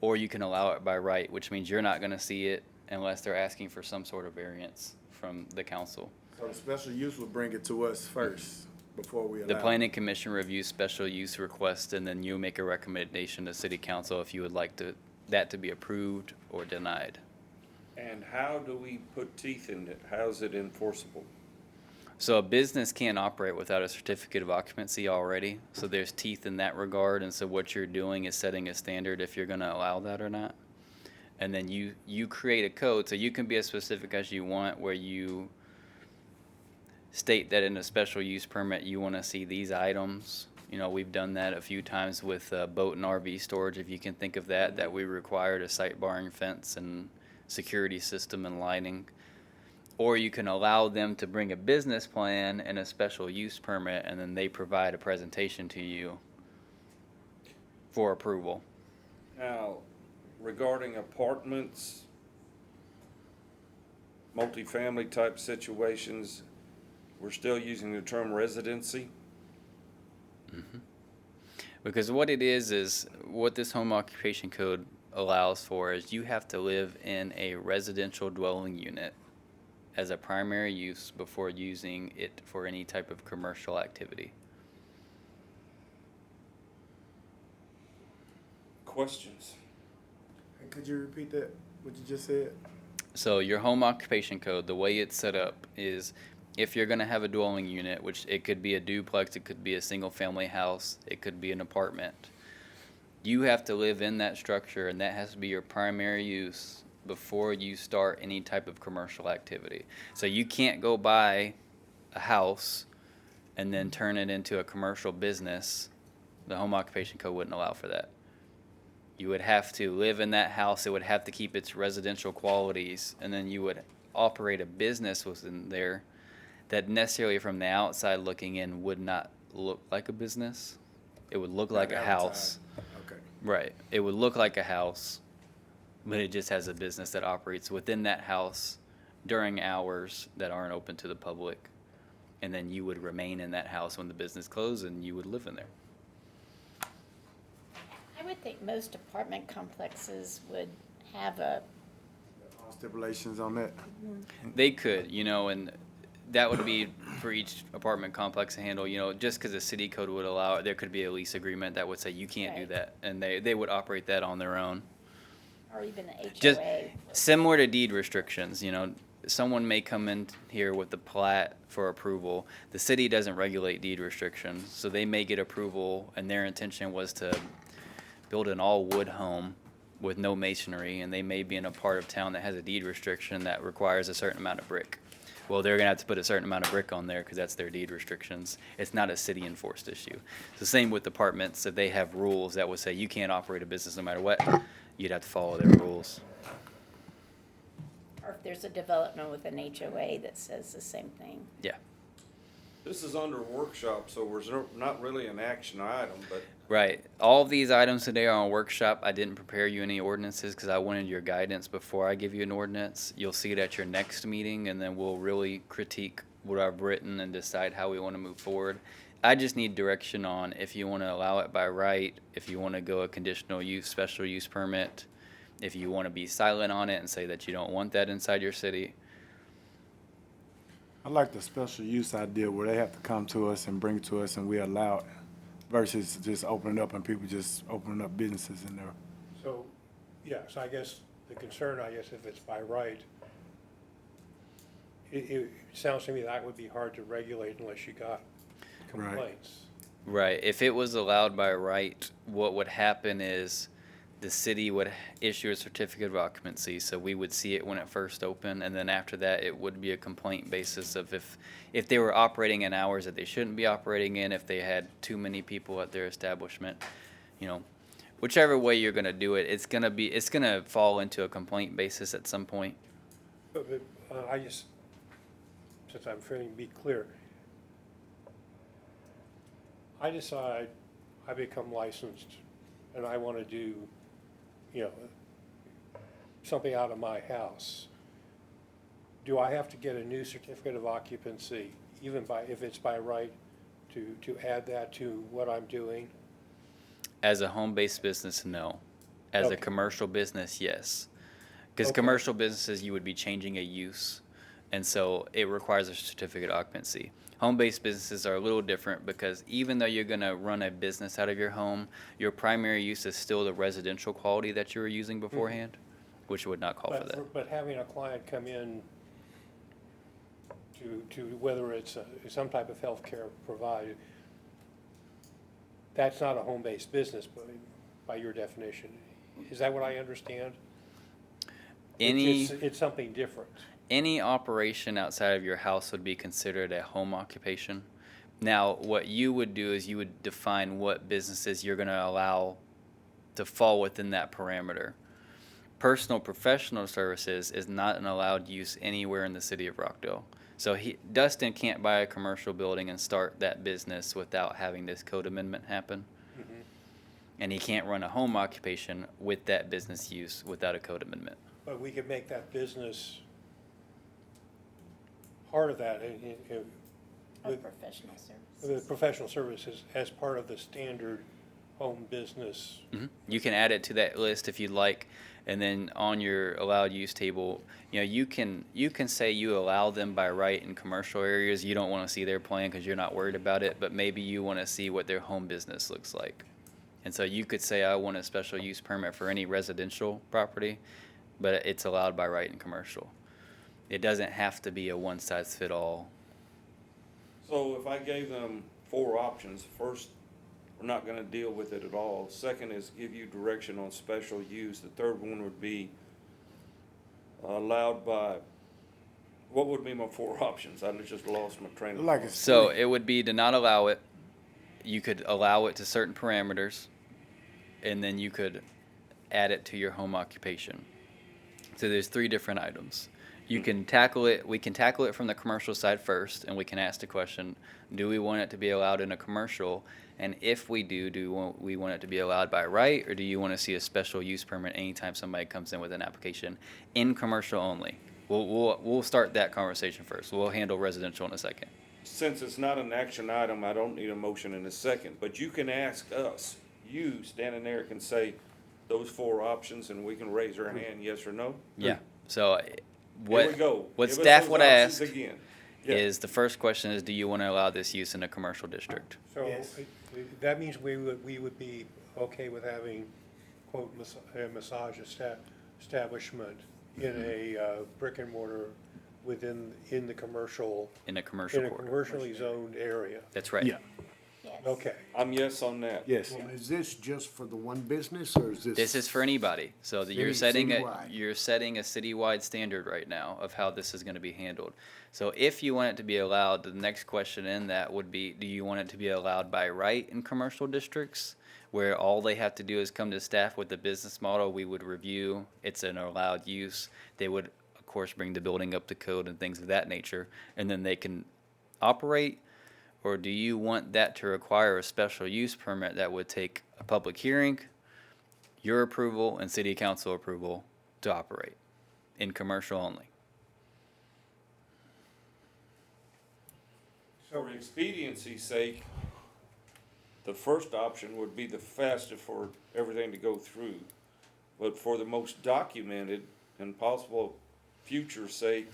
or you can allow it by right, which means you're not going to see it unless they're asking for some sort of variance from the council. So the special use will bring it to us first before we allow. The planning commission reviews special use requests, and then you make a recommendation to city council if you would like that to be approved or denied. And how do we put teeth in it? How's it enforceable? So a business can't operate without a certificate of occupancy already, so there's teeth in that regard, and so what you're doing is setting a standard if you're gonna allow that or not. And then you create a code, so you can be as specific as you want, where you state that in a special use permit, you wanna see these items. You know, we've done that a few times with boat and RV storage, if you can think of that we required a site barring fence and security system and lighting. Or you can allow them to bring a business plan and a special use permit, and then they provide a presentation to you for approval. Now, regarding apartments, multifamily type situations, we're still using the term residency. Because what it is what this home occupation code allows for is you have to live in a residential dwelling unit as a primary use before using it for any type of commercial activity. Questions? Could you repeat that, what you just said? So your home occupation code, the way it's set up is if you're going to have a dwelling unit, which it could be a duplex, it could be a single family house, it could be an apartment, you have to live in that structure, and that has to be your primary use before you start any type of commercial activity. So you can't go buy a house and then turn it into a commercial business. The home occupation code wouldn't allow for that. You would have to live in that house, it would have to keep its residential qualities, and then you would operate a business within there that necessarily from the outside looking in would not look like a business. It would look like a house. Okay. Right. It would look like a house, but it just has a business that operates within that house during hours that aren't open to the public. And then you would remain in that house when the business closed, and you would live in there. I would think most apartment complexes would have a, Stipulations on that? They could, and that would be for each apartment complex to handle, just because the city code would allow it, there could be a lease agreement that would say you can't do Right. that, and they would operate that on their own. or even the HOA. Just similar to deed restrictions, someone may come in here with the plat for approval. The city doesn't regulate deed restrictions, so they may get approval, and their intention was to build an all-wood home with no masonry, and they may be in a part of town that has a deed restriction that requires a certain amount of brick. Well, they're gonna have to put a certain amount of brick on there because that's their deed restrictions. It's not a city-enforced issue. It's the same with apartments. If they have rules that would say you can't operate a business no matter what, you'd have to follow their rules. Or if there's a development with an HOA that says the same thing. Yeah. This is under workshop, so we're not really an action item, but Right. All of these items today are on workshop. I didn't prepare you any ordinances because I wanted your guidance before I give you an ordinance. You'll see it at your next meeting, and then we'll really critique what I've written and decide how we want to move forward. I just need direction on if you want to allow it by right, if you want to go a conditional use, special use permit, if you want to be silent on it and say that you don't want that inside your city. I like the special use idea where they have to come to us and bring it to us and we allow it versus just opening up and people just opening up businesses in there. So, yes, I guess the concern, if it's by right, it sounds to me that would be hard to regulate unless you got Right. complaints. Right. If it was allowed by right, what would happen is the city would issue a certificate of occupancy, so we would see it when it first opened, and then after that, it would be a complaint basis of if they were operating in hours that they shouldn't be operating in, if they had too many people at their establishment, whichever way you're gonna do it, it's gonna fall into a complaint basis at some point. But since I'm trying to be clear, I decide I become licensed and I want to do, something out of my house. Do I have to get a new certificate of occupancy, even if it's by right, to add that to what I'm doing? As a home-based business, no. As a Okay. commercial business, yes. Because Okay. commercial businesses, you would be changing a use. And so it requires a certificate of occupancy. Home-based businesses are a little different because even though you're going to run a business out of your home, your primary use is still the residential quality that you were using beforehand, which would not call for that. But having a client come in to whether it's some type of healthcare provider, that's not a home-based business by your definition. Is that what I understand? It's something different. Any operation outside of your house would be considered a home occupation. Now, what you would do is you would define what businesses you're going to allow to fall within that parameter. Personal professional services is not an allowed use anywhere in the city of Rockdale. So Dustin can't buy a commercial building and start that business without having this code amendment happen. Mm-hmm. And he can't run a home occupation with that business use without a code amendment. But we could make that business part of that, Of professional services. with professional services as part of the standard home business. Mm-hmm. You can add it to that list if you'd like, and then on your allowed use table, you can say you allow them by right in commercial areas. You don't want to see their plan because you're not worried about it, but maybe you want to see what their home business looks like. And so you could say, I want a special use permit for any residential property, but it's allowed by right in commercial. It doesn't have to be a one-size-fit-all. So if I gave them 4 options, first, we're not gonna deal with it at all. Second is give you direction on special use. The third one would be allowed by, what would be my 4 options? I just lost my train of Like thought. it's So it would be to not allow it. You could allow it to certain parameters, and then you could add it to your home occupation. So there's 3 different items. You can tackle it, we can tackle it from the commercial side first, and we can ask the question, do we want it to be allowed in a commercial? And if we do we want it to be allowed by right, or do you want to see a special use permit anytime somebody comes in with an application in commercial only? We'll start that conversation first. We'll handle residential in a second. Since it's not an action item, I don't need a motion in a second, but you can ask us, you standing there can say those 4 options and we can raise our hand, yes or no? Yeah. So Here we go. what Give us staff those would options ask again. Yeah. is the first question is, do you want to allow this use in a commercial district? So Yes. that means we would be okay with having, quote, a massage establishment in a brick and mortar in the commercial, In a commercial in a quarter. commercially zoned area. That's right. Yeah. Yes. Okay. I'm yes on that. Yes. Well, is this just for the one business, or is this? This is for anybody. So that you're City- setting citywide. you're setting a citywide standard right now of how this is going to be handled. So if you want it to be allowed, the next question in that would be, do you want it to be allowed by right in commercial districts, where all they have to do is come to staff with the business model? We would review. It's an allowed use. They would, of course, bring the building up to code and things of that nature, and then they can operate. Or do you want that to require a special use permit that would take a public hearing, your approval, and city council approval to operate in commercial only? For expediency's sake, the first option would be the fastest for everything to go through. But for the most documented and possible future sake,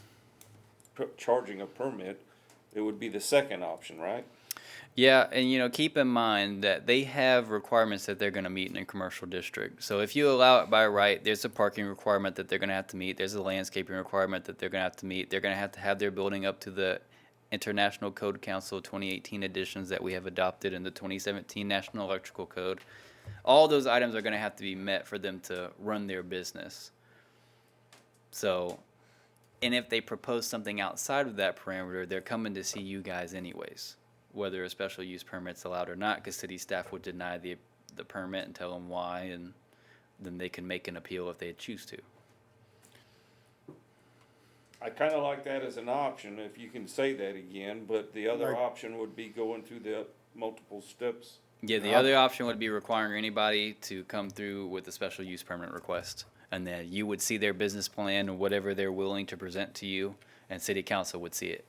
charging a permit, it would be the second option, right? Yeah, and keep in mind that they have requirements that they're going to meet in a commercial district. So if you allow it by right, there's a parking requirement that they're going to have to meet. There's a landscaping requirement that they're going to have to meet. They're going to have their building up to the International Code Council 2018 editions that we have adopted in the 2017 National Electrical Code. All those items are going to have to be met for them to run their business. So, and if they propose something outside of that parameter, they're coming to see you guys anyways, whether a special use permit's allowed or not, because city staff would deny the permit and tell them why, and then they can make an appeal if they choose to. I kinda like that as an option, if you can say that again, but the other Like- option would be going through the multiple steps. Yeah, the other option would be requiring anybody to come through with a special use permit request. And then you would see their business plan or whatever they're willing to present to you, and city council would see it.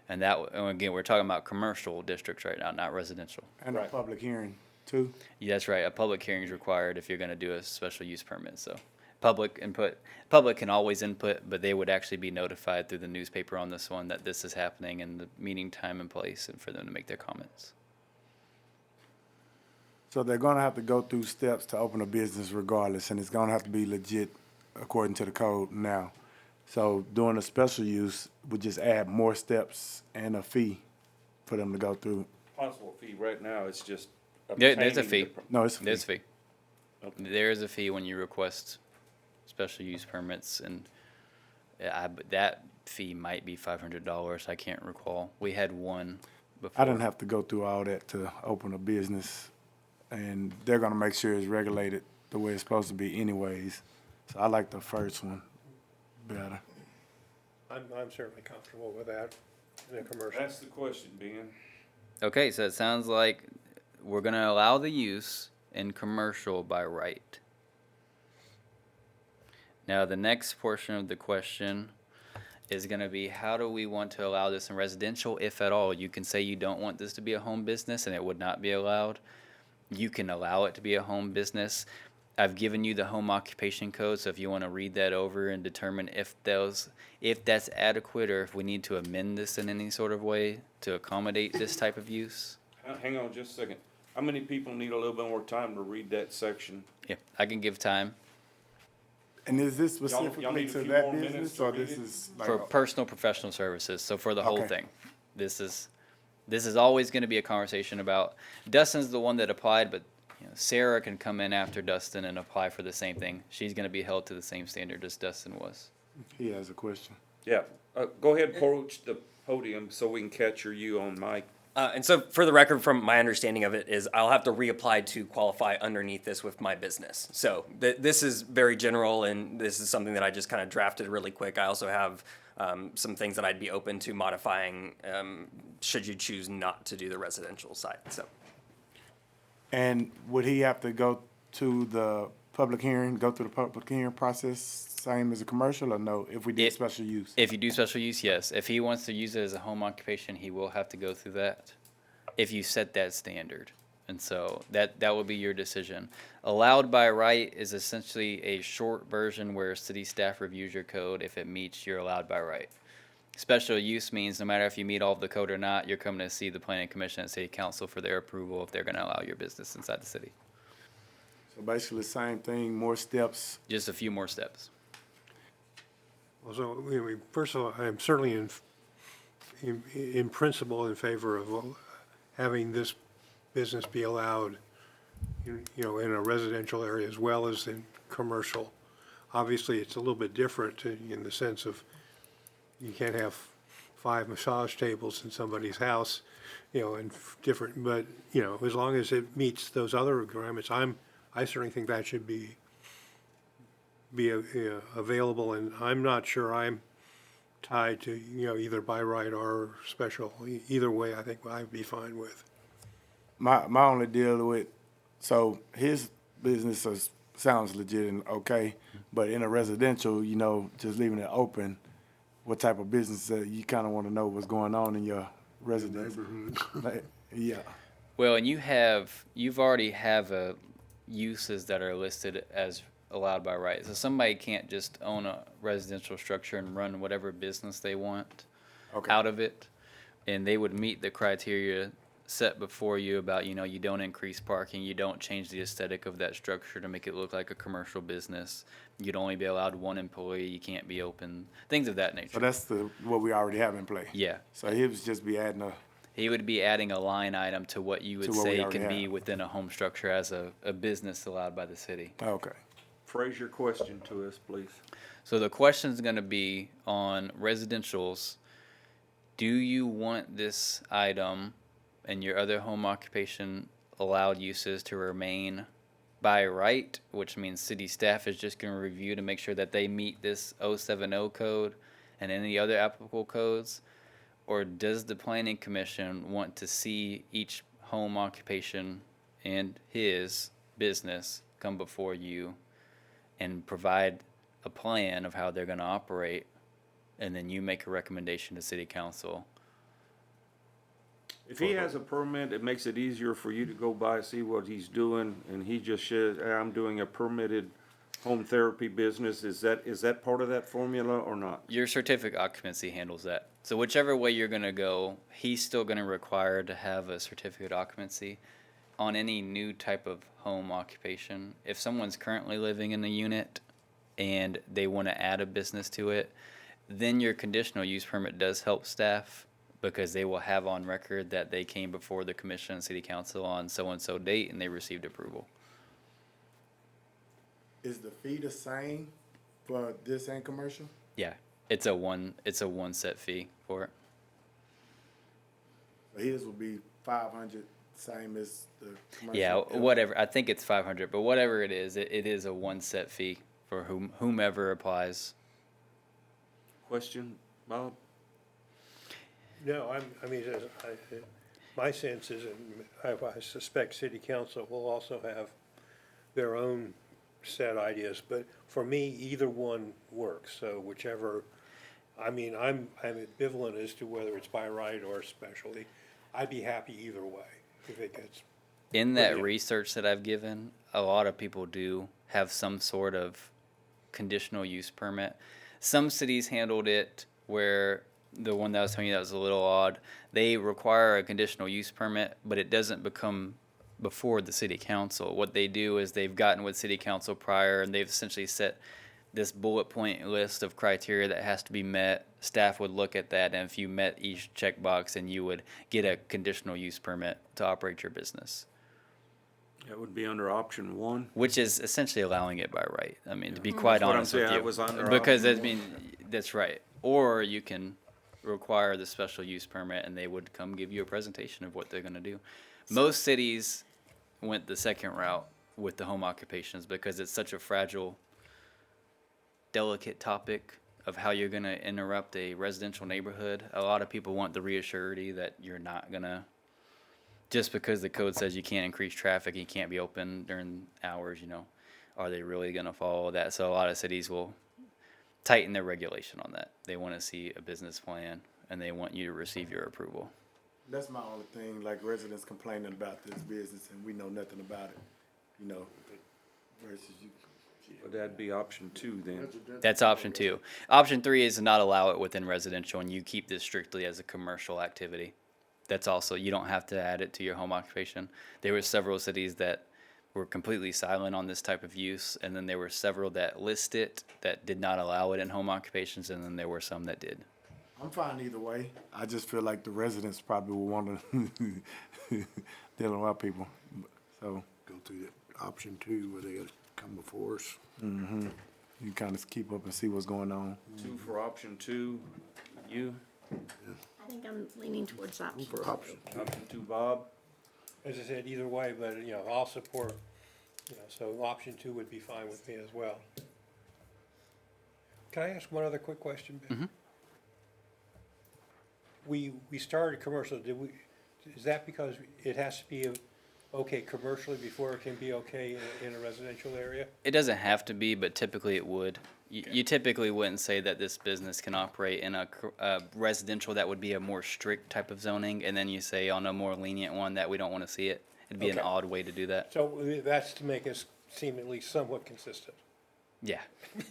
And and again, we're talking about commercial districts right now, not residential. And a Right. public hearing too. Yeah, that's right. A public hearing is required if you're going to do a special use permit. So Public input, public can always input, but they would actually be notified through the newspaper on this one that this is happening and the meeting time and place and for them to make their comments. So they're gonna have to go through steps to open a business regardless, and it's gonna have to be legit according to the code now. So doing a special use would just add more steps and a fee for them to go through. Possible fee right now, it's just There's a obtaining fee. the No, it's a fee. There's a fee. Okay. There is a fee when you request special use permits, and that fee might be $500. I can't recall. We had one before. I didn't have to go through all that to open a business, and they're gonna make sure it's regulated the way it's supposed to be anyways. So I like the first one better. I'm certainly comfortable with that in a commercial. That's the question, Ben. Okay, so it sounds like we're going to allow the use in commercial by right. Now, the next portion of the question is going to be, how do we want to allow this in residential, if at all? You can say you don't want this to be a home business and it would not be allowed. You can allow it to be a home business. I've given you the home occupation code, so if you want to read that over and determine if that's adequate or if we need to amend this in any sort of way to accommodate this type of use. Hang on just a second. How many people need a little bit more time to read that section? Yeah, I can give time. And is this y'all specifically need a to few that more minutes business, to or read this it? is like? For personal professional services, so for the whole Okay. thing. This is always going to be a conversation about, Dustin's the one that applied, but Sarah can come in after Dustin and apply for the same thing. She's going to be held to the same standard as Dustin was. He has a question. Yeah, go ahead, approach the podium so we can capture you on mic. And so for the record, from my understanding of it is I'll have to reapply to qualify underneath this with my business. So this is very general, and this is something that I just kind of drafted really quick. I also have some things that I'd be open to modifying should you choose not to do the residential side. So And would he have to go to the public hearing, go through the public hearing process, same as a commercial, or no, if we did special use? If you do special use, yes. If he wants to use it as a home occupation, he will have to go through that if you set that standard. And so that would be your decision. Allowed by right is essentially a short version where city staff reviews your code. If it meets, you're allowed by right. Special use means no matter if you meet all of the code or not, you're coming to see the planning commission and city council for their approval if they're going to allow your business inside the city. So basically, same thing, more steps. Just a few more steps. Well, so, first of all, I'm certainly in principle in favor of having this business be allowed, in a residential area as well as in commercial. Obviously, it's a little bit different in the sense of you can't have 5 massage tables in somebody's house, and different, but, as long as it meets those other requirements, I certainly think that should be available, and I'm not sure I'm tied to, either by right or special. Either way, I think I'd be fine with. My only deal with, so his business sounds legit and okay, but in a residential, just leaving it open, what type of business, you kind of want to know what's going on in your residence. Like, yeah. Well, and you've already have uses that are listed as allowed by right. So somebody can't just own a residential structure and run whatever business they want out of it. And they would meet the criteria set before you about, you don't increase parking, you don't change the aesthetic of that structure to make it look like a commercial business. You'd only be allowed 1 employee, you can't be open, things of that nature. So that's what we already have in play. Yeah. So he was just be adding He would be adding a line item to what you would To what we say already can be have. within a home structure as a business allowed by the city. Okay. Phrase your question to us, please. So the question is going to be on residentials. Do you want this item and your other home occupation allowed uses to remain by right, which means city staff is just going to review to make sure that they meet this 070 code and any other applicable codes? Or does the planning commission want to see each home occupation and his business come before you and provide a plan of how they're going to operate, and then you make a recommendation to city council? If he has a permit, it makes it easier for you to go by, see what he's doing, and he just says, "Hey, I'm doing a permitted home therapy business, is that part of that formula or not? Your certificate occupancy handles that. So whichever way you're gonna go, he's still gonna require to have a certificate occupancy on any new type of home occupation. If someone's currently living in a unit and they wanna add a business to it, then your conditional use permit does help staff because they will have on record that they came before the commission and city council on so-and-so date and they received approval. Is the fee the same for this and commercial? Yeah, it's a one set fee for it. So his will be 500, same as the commercial? Yeah, whatever. I think it's 500, but whatever it is a one set fee for whomever applies. Question, Bob? No, my sense is, and I suspect city council will also have their own set ideas, but for me, either one works, so whichever, I'm ambivalent as to whether it's by right or specialty. I'd be happy either way, if it gets. In that Brilliant. research that I've given, a lot of people do have some sort of conditional use permit. Some cities handled it where the one that I was telling you that was a little odd. They require a conditional use permit, but it doesn't become before the city council. What they do is they've gotten with city council prior and they've essentially set this bullet point list of criteria that has to be met. Staff would look at that, and if you met each checkbox, and you would get a conditional use permit to operate your business. That would be under option one. Which is essentially allowing it by right. I mean, to be That's quite what I'm honest with saying, I you. was under Because, I option mean, that's right. Or you can require the special use permit and they would come give you a presentation of what they're gonna do. Most cities went the second route with the home occupations because it's such a fragile, delicate topic of how you're gonna interrupt a residential neighborhood. A lot of people want the reassurity that you're not gonna, just because the code says you can't increase traffic, you can't be open during hours, are they really gonna follow that? So a lot of cities will tighten their regulation on that. They wanna see a business plan and they want you to receive your approval. That's my only thing, like residents complaining about this business and we know nothing about it, versus you. But that'd be option two then. That's option 2. Option 3 is to not allow it within residential and you keep this strictly as a commercial activity. That's also, you don't have to add it to your home occupation. There were several cities that were completely silent on this type of use, and then there were several that list it that did not allow it in home occupations, and then there were some that did. I'm fine either way. I just feel like the residents probably will want to deal with our people, so. Go through that option 2 where they gotta come before us. You kind of keep up and see what's going on. 2 for option 2, you? I think I'm leaning towards option. For option. Option 2, Bob? As I said, either way, but, I'll support, so option 2 would be fine with me as well. Can I ask one other quick question, Ben? We started commercial, is that because it has to be okay commercially before it can be okay in a residential area? It doesn't have to be, but typically it would. You typically wouldn't say that this business can operate in a residential that would be a more strict type of zoning, and then you say on a more lenient one that we don't want to see it. It'd be an Okay. odd way to do that. So that's to make us seem at least somewhat consistent. Yeah.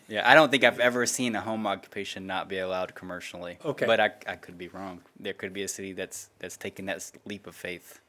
Yeah, I don't think I've ever seen a home occupation not be allowed commercially. Okay. But I could be wrong. There could be a city that's taken that leap of faith.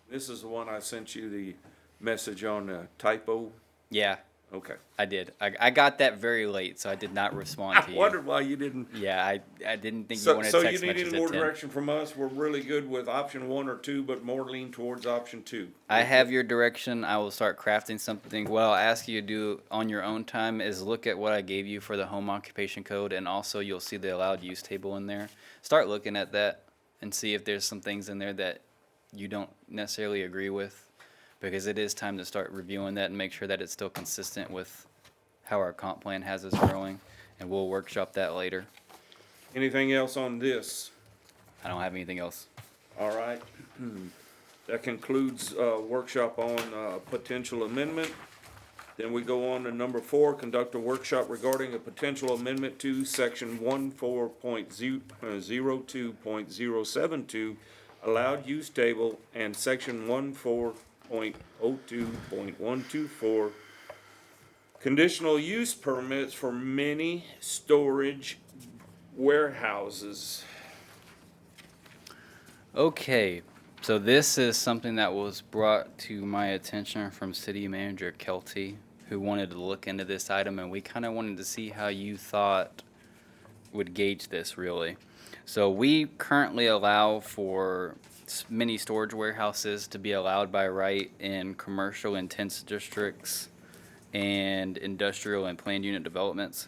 This is the one I sent you the message on typo. Yeah, Okay. I did. I got that very late, so I did not respond I to you. wondered why you didn't. Yeah, I didn't think you So, wanted so you text need messages any at more 10. direction from us? We're really good with option 1 or 2, but more lean towards option 2. I have your direction. I will start crafting something. What I'll ask you to do on your own time is look at what I gave you for the home occupation code, and also you'll see the allowed use table in there. Start looking at that and see if there's some things in there that you don't necessarily agree with, because it is time to start reviewing that and make sure that it's still consistent with how our comp plan has us growing, and we'll workshop that later. Anything else on this? I don't have anything else. All right. That concludes workshop on potential amendment. Then we go on to number 4, conduct a workshop regarding a potential amendment to section 14.02.072, allowed use table, and section 14.02.124, Conditional use permits for mini storage warehouses. Okay, so this is something that was brought to my attention from City Manager Kelty, who wanted to look into this item, and we kind of wanted to see how you thought would gauge this really. So we currently allow for mini storage warehouses to be allowed by right in commercial intense districts and industrial and planned unit developments.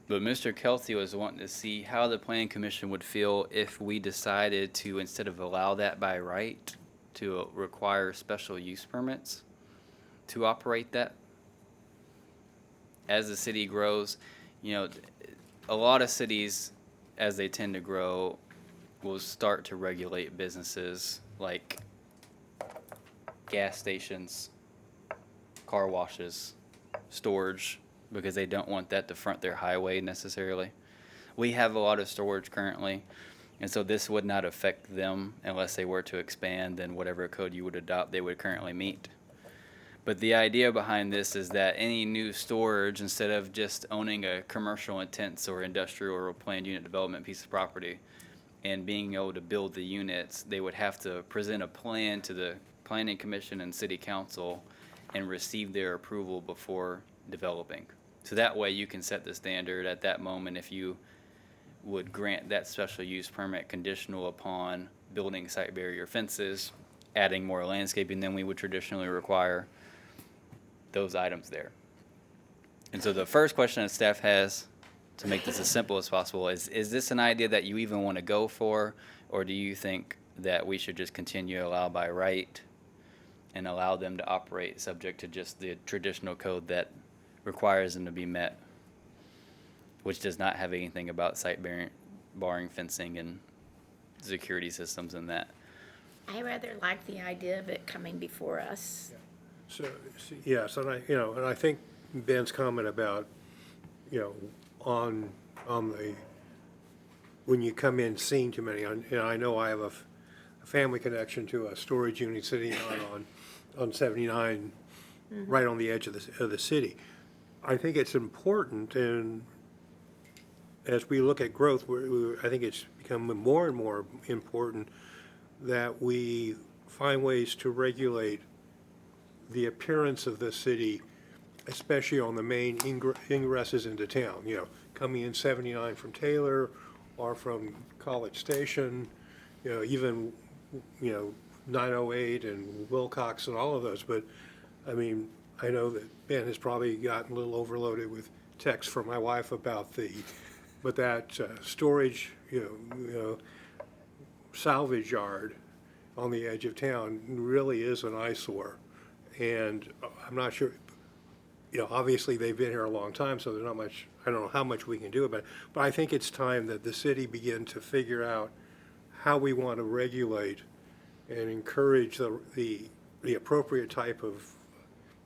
But Mr. Kelty was wanting to see how the Planning Commission would feel if we decided to, instead of allow that by right, to require special use permits to operate that. As the city grows, you know, a lot of cities, as they tend to grow, will start to regulate businesses like gas stations, car washes, storage, because they don't want that to front their highway necessarily. We have a lot of storage currently, and so this would not affect them unless they were to expand, then whatever code you would adopt, they would currently meet. But the idea behind this is that any new storage, instead of just owning a commercial intense or industrial or planned unit development piece of property and being able to build the units, they would have to present a plan to the Planning Commission and City Council and receive their approval before developing. So that way you can set the standard at that moment if you would grant that special use permit conditional upon building site barrier fences, adding more landscaping than we would traditionally require, those items there. And so the first question that staff has, to make this as simple as possible, is this an idea that you even want to go for, or do you think that we should just continue to allow by right and allow them to operate subject to just the traditional code that requires them to be met, which does not have anything about site barring fencing and security systems and that? I rather like the idea of it coming before us. So, yes, and I think Ben's comment about, on the, when you come in seeing too many, I know I have a family connection to a storage unit sitting on 79, right on the edge of the city. I think it's important, and as we look at growth, I think it's become more and more important that we find ways to regulate the appearance of the city, especially on the main ingresses into town, coming in 79 from Taylor or from College Station, even, 908 and Wilcox and all of those. But, I mean, I know that Ben has probably gotten a little overloaded with texts from my wife about that storage, salvage yard on the edge of town really is an eyesore. And I'm not sure, obviously they've been here a long time, so there's not much, I don't know how much we can do about it. But I think it's time that the city begin to figure out how we want to regulate and encourage the appropriate type of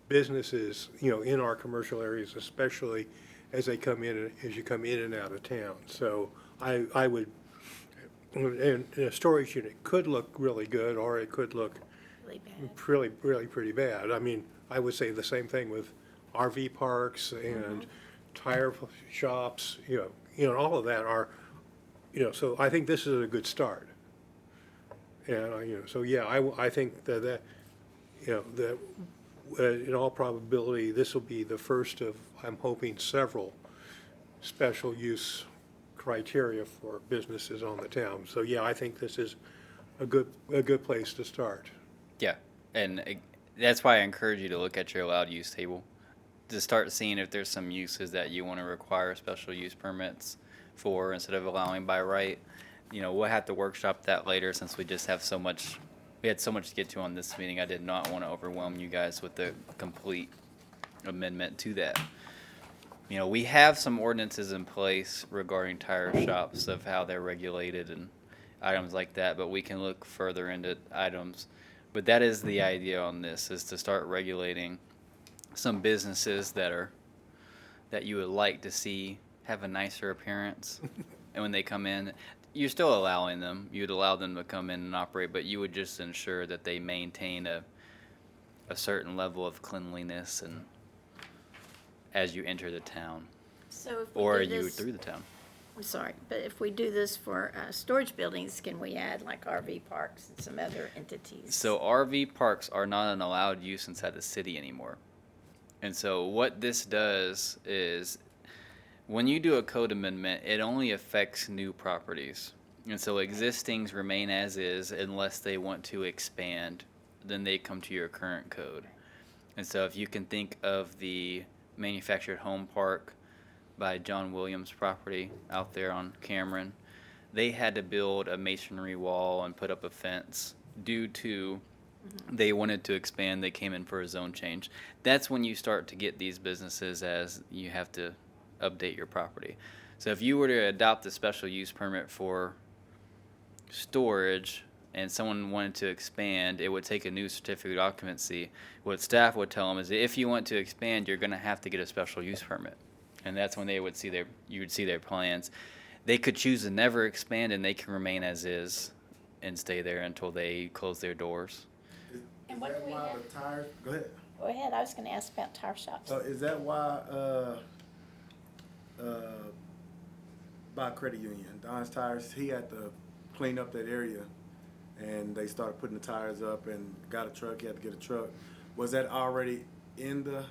businesses, in our commercial areas, especially as you come in and out of town. So I would, and a storage unit could look really good, or it could look Really bad. really pretty bad. I mean, I would say the same thing with RV parks and tire shops, all of that are, so I think this is a good start. And, so yeah, I think that in all probability, this will be the first of, I'm hoping, several special use criteria for businesses on the town. So yeah, I think this is a good place to start. Yeah, and that's why I encourage you to look at your allowed use table to start seeing if there's some uses that you want to require special use permits for instead of allowing by right. We'll have to workshop that later since we just have so much. We had so much to get to on this meeting. I did not want to overwhelm you guys with the complete amendment to that. We have some ordinances in place regarding tire shops of how they're regulated and items like that, but we can look further into items. But that is the idea on this, is to start regulating some businesses that you would like to see have a nicer appearance. And when they come in, you're still allowing them. You'd allow them to come in and operate, but you would just ensure that they maintain a certain level of cleanliness and as you enter the town So if we or do you this, through the town. I'm sorry, but if we do this for storage buildings, can we add like RV parks and some other entities? So RV parks are not an allowed use inside the city anymore. And so what this does is when you do a code amendment, it only affects new properties. And so existings remain as is unless they want to expand, then they come to your current code. And so if you can think of the manufactured home park by John Williams property out there on Cameron, they had to build a masonry wall and put up a fence due to they wanted to expand. They came in for a zone change. That's when you start to get these businesses as you have to update your property. So if you were to adopt a special use permit for storage and someone wanted to expand, it would take a new certificate of occupancy. What staff would tell them is that if you want to expand, you're going to have to get a special use permit. And that's when they would see you would see their plans. They could choose to never expand and they can remain as is and stay there until they close their doors. And what do we have? The tires, go ahead. Go ahead, I was gonna ask about tire shops. Is that why, by credit union, Don's Tires, he had to clean up that area and they started putting the tires up and got a truck, he had to get a truck. Was that already in the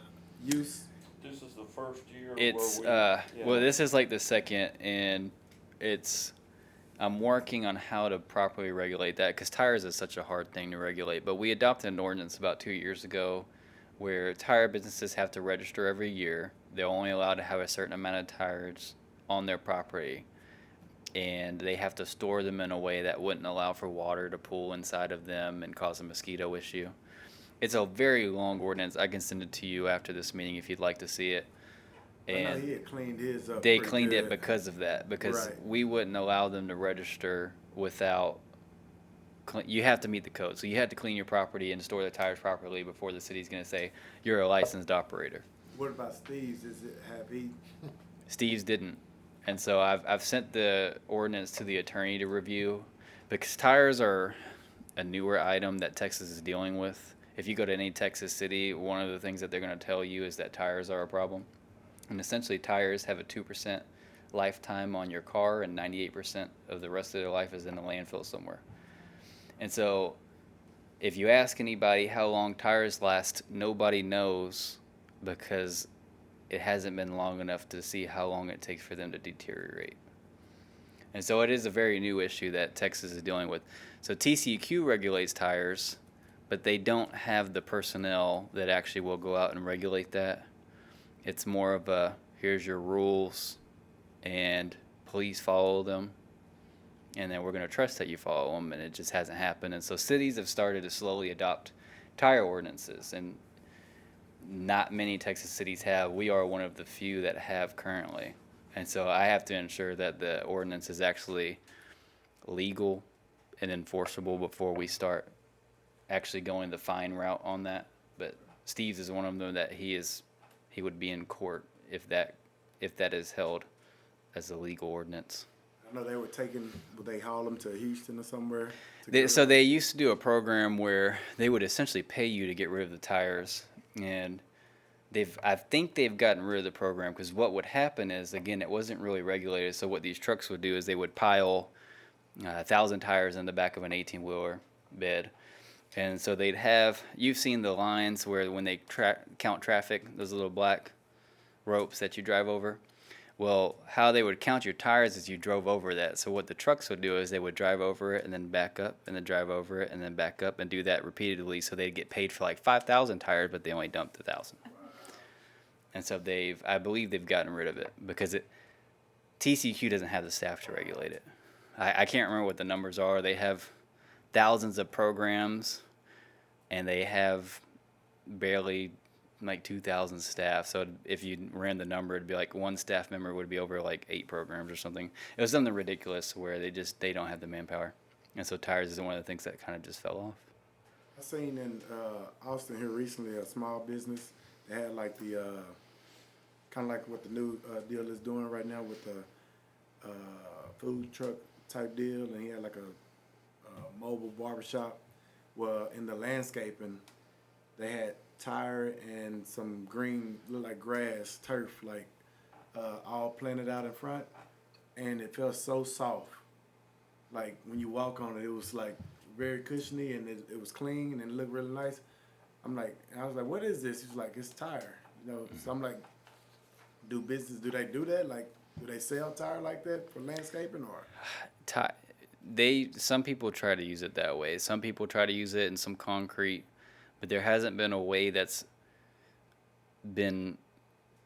use? This is the first year It's where well, this is like the second, and I'm working on how to properly regulate that because tires is such a hard thing to regulate. But we adopted an ordinance about 2 years ago where tire businesses have to register every year. They're only allowed to have a certain amount of tires on their property, and they have to store them in a way that wouldn't allow for water to pool inside of them and cause a mosquito issue. It's a very long ordinance. I can send it to you after this meeting if you'd like to see it. I know And he had cleaned his up they pretty cleaned it good. because of that, because Right. we wouldn't allow them to register without, you have to meet the code. So you have to clean your property and store the tires properly before the city's gonna say, you're a licensed operator. What about Steve's? Have he? Steve's didn't. And so I've sent the ordinance to the attorney to review, because tires are a newer item that Texas is dealing with. If you go to any Texas city, one of the things that they're gonna tell you is that tires are a problem. And essentially tires have a 2% lifetime on your car and 98% of the rest of their life is in a landfill somewhere. And so if you ask anybody how long tires last, nobody knows because it hasn't been long enough to see how long it takes for them to deteriorate. And so it is a very new issue that Texas is dealing with. So TCEQ regulates tires, but they don't have the personnel that actually will go out and regulate that. It's more of a, here's your rules, and please follow them, and then we're going to trust that you follow them, and it just hasn't happened. And so cities have started to slowly adopt tire ordinances, and not many Texas cities have. We are one of the few that have currently. And so I have to ensure that the ordinance is actually legal and enforceable before we start actually going the fine route on that. But Steve's is one of them that he would be in court if that is held as a legal ordinance. I know they would they haul them to Houston or somewhere? So they used to do a program where they would essentially pay you to get rid of the tires, and I think they've gotten rid of the program because what would happen is, again, it wasn't really regulated. So what these trucks would do is they would pile 1,000 tires in the back of an 18-wheeler bed. And so they'd have, you've seen the lines where when they count traffic, those little black ropes that you drive over. Well, how they would count your tires is you drove over that. So what the trucks would do is they would drive over it and then back up and then drive over it and then back up and do that repeatedly. So they'd get paid for like 5,000 tires, but they only dumped 1,000. And so I believe they've gotten rid of it because TCQ doesn't have the staff to regulate it. I can't remember what the numbers are. They have thousands of programs, and they have barely like 2,000 staff. So if you ran the number, it'd be like one staff member would be over like 8 programs or something. It was something ridiculous where they don't have the manpower. And so tires is one of the things that kind of just fell off. I seen in Austin here recently a small business. They had like the kind of like what the new deal is doing right now with the food truck type deal, and he had like a mobile barbershop. Well, in the landscaping, they had tire and some green, look like grass, turf, like, all planted out in front, and it felt so soft. Like, when you walk on it, it was like very cushiony, and it was clean, and it looked really nice. I was like, what is this? He's like, it's tire, you know. So I'm like, do they do that? Like, do they sell tire like that for landscaping or? Some people try to use it that way. Some people try to use it in some concrete, but there hasn't been a way that's been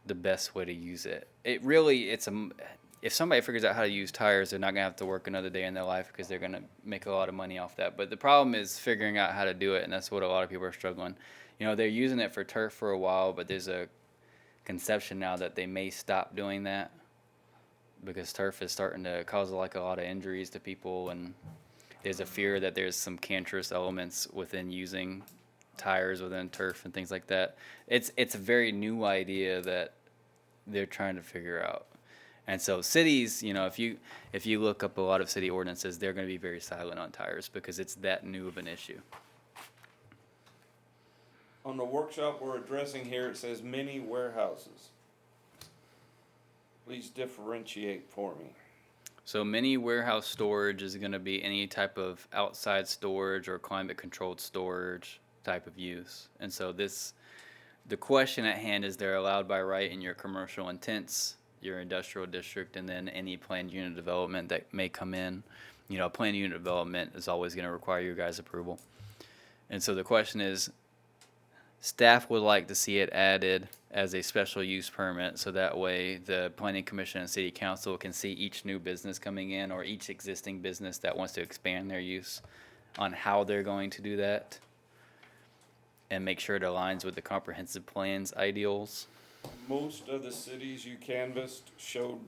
the best way to use it. It really, if somebody figures out how to use tires, they're not gonna have to work another day in their life because they're gonna make a lot of money off that. But the problem is figuring out how to do it, and that's what a lot of people are struggling. You know, they're using it for turf for a while, but there's a conception now that they may stop doing that because turf is starting to cause like a lot of injuries to people, and there's a fear that there's some cancerous elements within using tires within turf and things like that. It's a very new idea that they're trying to figure out. And so cities, you know, if you look up a lot of city ordinances, they're going to be very silent on tires because it's that new of an issue. On the workshop we're addressing here, it says mini warehouses. Please differentiate for me. So mini warehouse storage is going to be any type of outside storage or climate controlled storage type of use. And so the question at hand is they're allowed by right in your commercial intents, your industrial district, and then any planned unit development that may come in. You know, planned unit development is always going to require your guys' approval. And so the question is, staff would like to see it added as a special use permit, so that way the planning commission and city council can see each new business coming in or each existing business that wants to expand their use on how they're going to do that and make sure it aligns with the comprehensive plan's ideals. Most of the cities you canvassed showed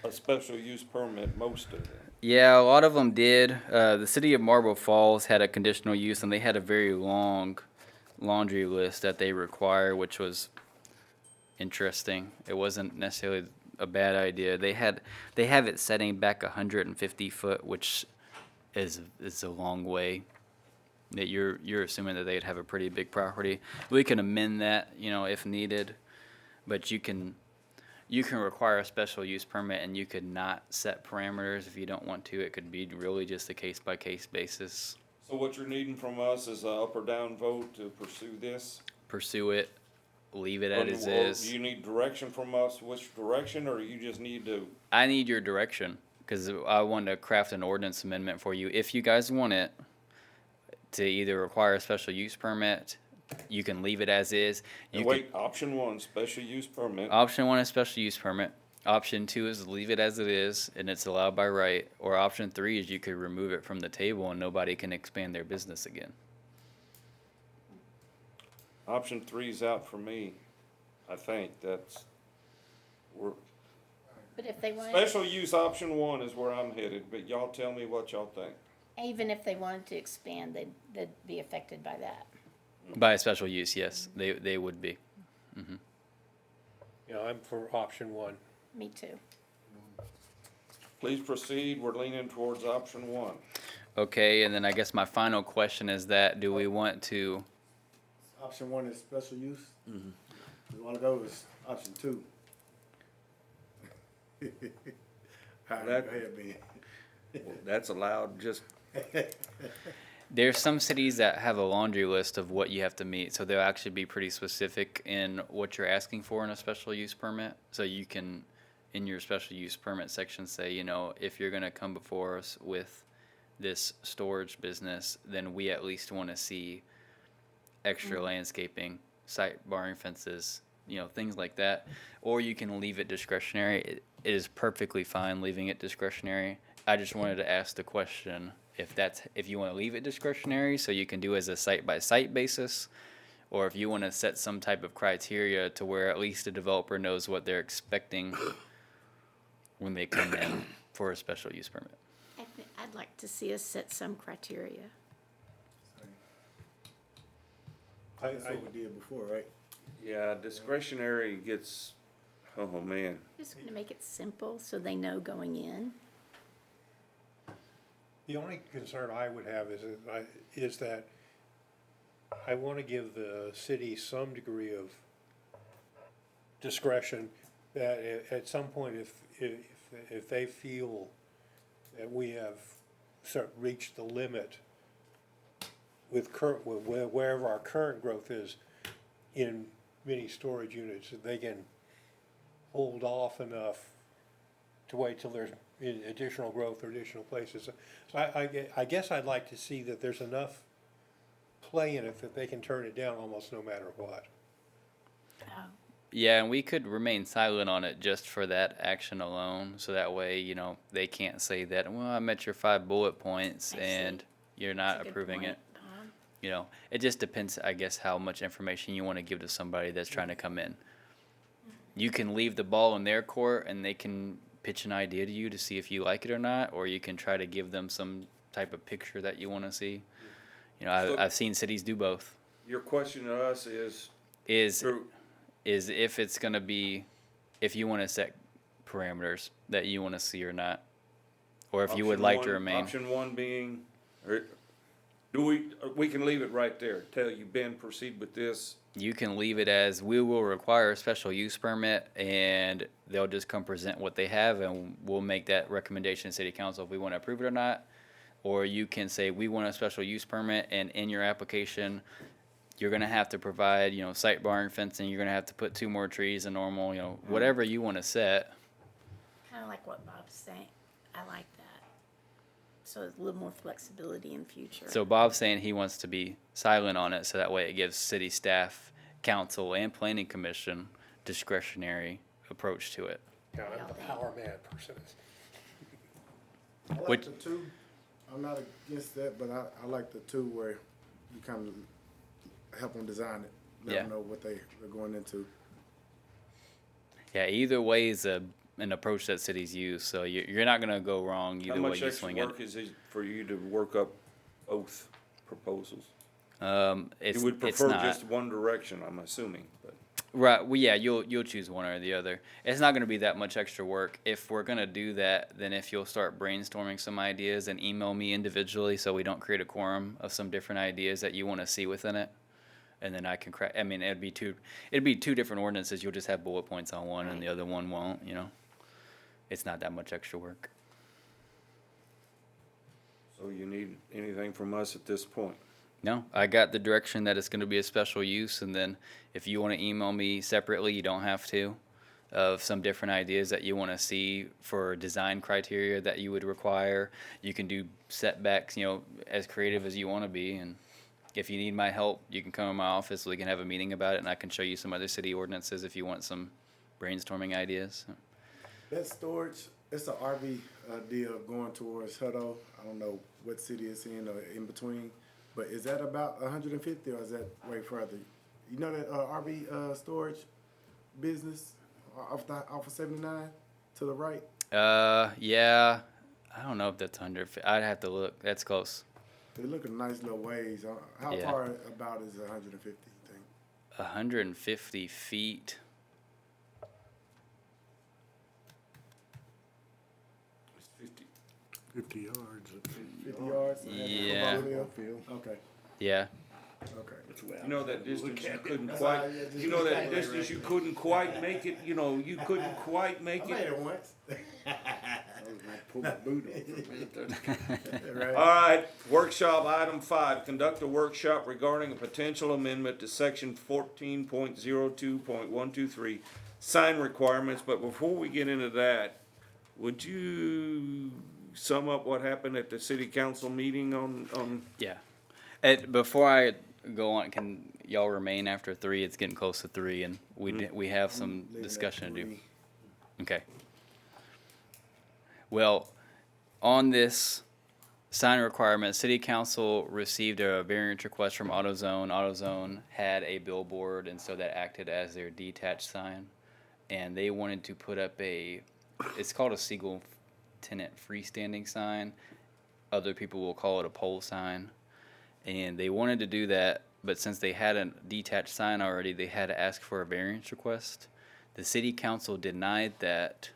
a special use permit, most of them. Yeah, a lot of them did. The city of Marble Falls had a conditional use, and they had a very long laundry list that they require, which was interesting. It wasn't necessarily a bad idea. They have it setting back 150 foot, which is a long way. That you're assuming that they'd have a pretty big property. We can amend that, you know, if needed, but you can require a special use permit, and you could not set parameters if you don't want to. It could be really just a case by case basis. So what you're needing from us is a up or down vote to pursue this? Pursue it, leave it as Or is. do you need direction from us, which direction, or you just need to? I need your direction because I want to craft an ordinance amendment for you. If you guys want it to either require a special use permit, you can leave it as is. Option one, special use permit. Option one is special use permit. Option two is leave it as it is and it's allowed by right. Or option three is you could remove it from the table and nobody can expand their business again. Option three's out for me. I think that's, But if they wanted, special use option one is where I'm headed, but y'all tell me what y'all think. even if they wanted to expand, they'd be affected by that. By a special use, yes, they would be. Mm-hmm. You know, I'm for option one. Me too. Please proceed. We're leaning towards option one. Okay, and then I guess my final question is that do we want to? Option one is special use. We want to go with option two. All right, go ahead, Ben. That's allowed, just, There's some cities that have a laundry list of what you have to meet, so they'll actually be pretty specific in what you're asking for in a special use permit. So you can, in your special use permit section, say, you know, if you're gonna come before us with this storage business, then we at least wanna see extra landscaping, site barring fences, you know, things like that. Or you can leave it discretionary. It is perfectly fine leaving it discretionary. I just wanted to ask the question if you want to leave it discretionary so you can do as a site by site basis, or if you want to set some type of criteria to where at least the developer knows what they're expecting when they come in for a special use permit. I'd like to see us set some criteria. That's what we did before, right? yeah, discretionary gets, oh man. Just gonna make it simple so they know going in. The only concern I would have is that I want to give the city some degree of discretion that at some point, if they feel that we have reached the limit with wherever our current growth is in mini storage units, that they can hold off enough to wait till there's additional growth or additional places. So I guess I'd like to see that there's enough play in it that they can turn it down almost no matter what. Yeah, and we could remain silent on it just for that action alone, so that way, you know, they can't say that, well, I met your 5 bullet points I see. and you're That's not a good approving point, it. Bob. You know, it just depends, I guess, how much information you want to give to somebody that's trying to come in. You can leave the ball in their court and they can pitch an idea to you to see if you like it or not, or you can try to give them some type of picture that you want to see. You know, So- I've seen cities do both. Your question to us is, Is through, is if it's going to be, if you want to set parameters that you want to see or not, or if you would option like to one- remain. Option one being, or do we can leave it right there, tell you, Ben, proceed with this. You can leave it as we will require a special use permit, and they'll just come present what they have, and we'll make that recommendation to city council if we want to approve it or not. Or you can say we want a special use permit, and in your application, you're gonna have to provide, you know, sight barn fencing. You're gonna have to put 2 more trees than normal. You know, whatever you want to set. Kind of like what Bob's saying. I like that. So there's a little more flexibility in future. So Bob's saying he wants to be silent on it, so that way it gives city staff, council, and planning commission discretionary approach to it. Yeah, I'm the power mad person. I like Which- the 2. I'm not against that, but I like the 2 where you kind of help them design it. Let Yeah. them know what they're going into. Yeah, either way is an approach that cities use, so you're not gonna go wrong How either way much you extra swing it. work is it for you to work up both proposals? It's You would it's prefer not just one direction, I'm assuming, but. right. Well, yeah, you'll choose one or the other. It's not gonna be that much extra work. If we're gonna do that, then if you'll start brainstorming some ideas and email me individually, so we don't create a quorum of some different ideas that you want to see within it. And then I can I mean, it'd be two different ordinances. You'll just have bullet points on one, and the other one won't. You know, it's not that much extra work. So you need anything from us at this point? No, I got the direction that it's going to be a special use, and then if you want to email me separately, you don't have to, of some different ideas that you want to see for design criteria that you would require. You can do setbacks, you know, as creative as you want to be, and if you need my help, you can come to my office. We can have a meeting about it, and I can show you some other city ordinances if you want some brainstorming ideas. That storage, it's an RV deal going towards Hutto. I don't know what city it's in or in between, but is that about 150 or is that way further? You know that RV storage business off of 79 to the right? Yeah, I don't know if that's 100. I'd have to look. That's close. They look at nice little ways. How Yeah. far about is 150, you think? 150 feet. It's 50. 50 yards. 50 yards? Yeah. Football field? Okay, Yeah. okay. You know that distance you couldn't quite, you know that distance you couldn't quite make it, you know, you couldn't quite make I made it. it once. Pull my boot off. Right. All right, workshop item 5, conduct a workshop regarding a potential amendment to section 14.02.123, sign requirements, but before we get into that, would you sum up what happened at the city council meeting on? Yeah. Before I go on, can y'all remain after 3? It's getting close to 3, and we have some Leaving at discussion to do. 3. Okay. Well, on this sign requirement, city council received a variance request from AutoZone. AutoZone had a billboard, and so that acted as their detached sign. And they wanted to put up it's called a single tenant freestanding sign. Other people will call it a pole sign. And they wanted to do that, but since they had a detached sign already, they had to ask for a variance request. The city council denied that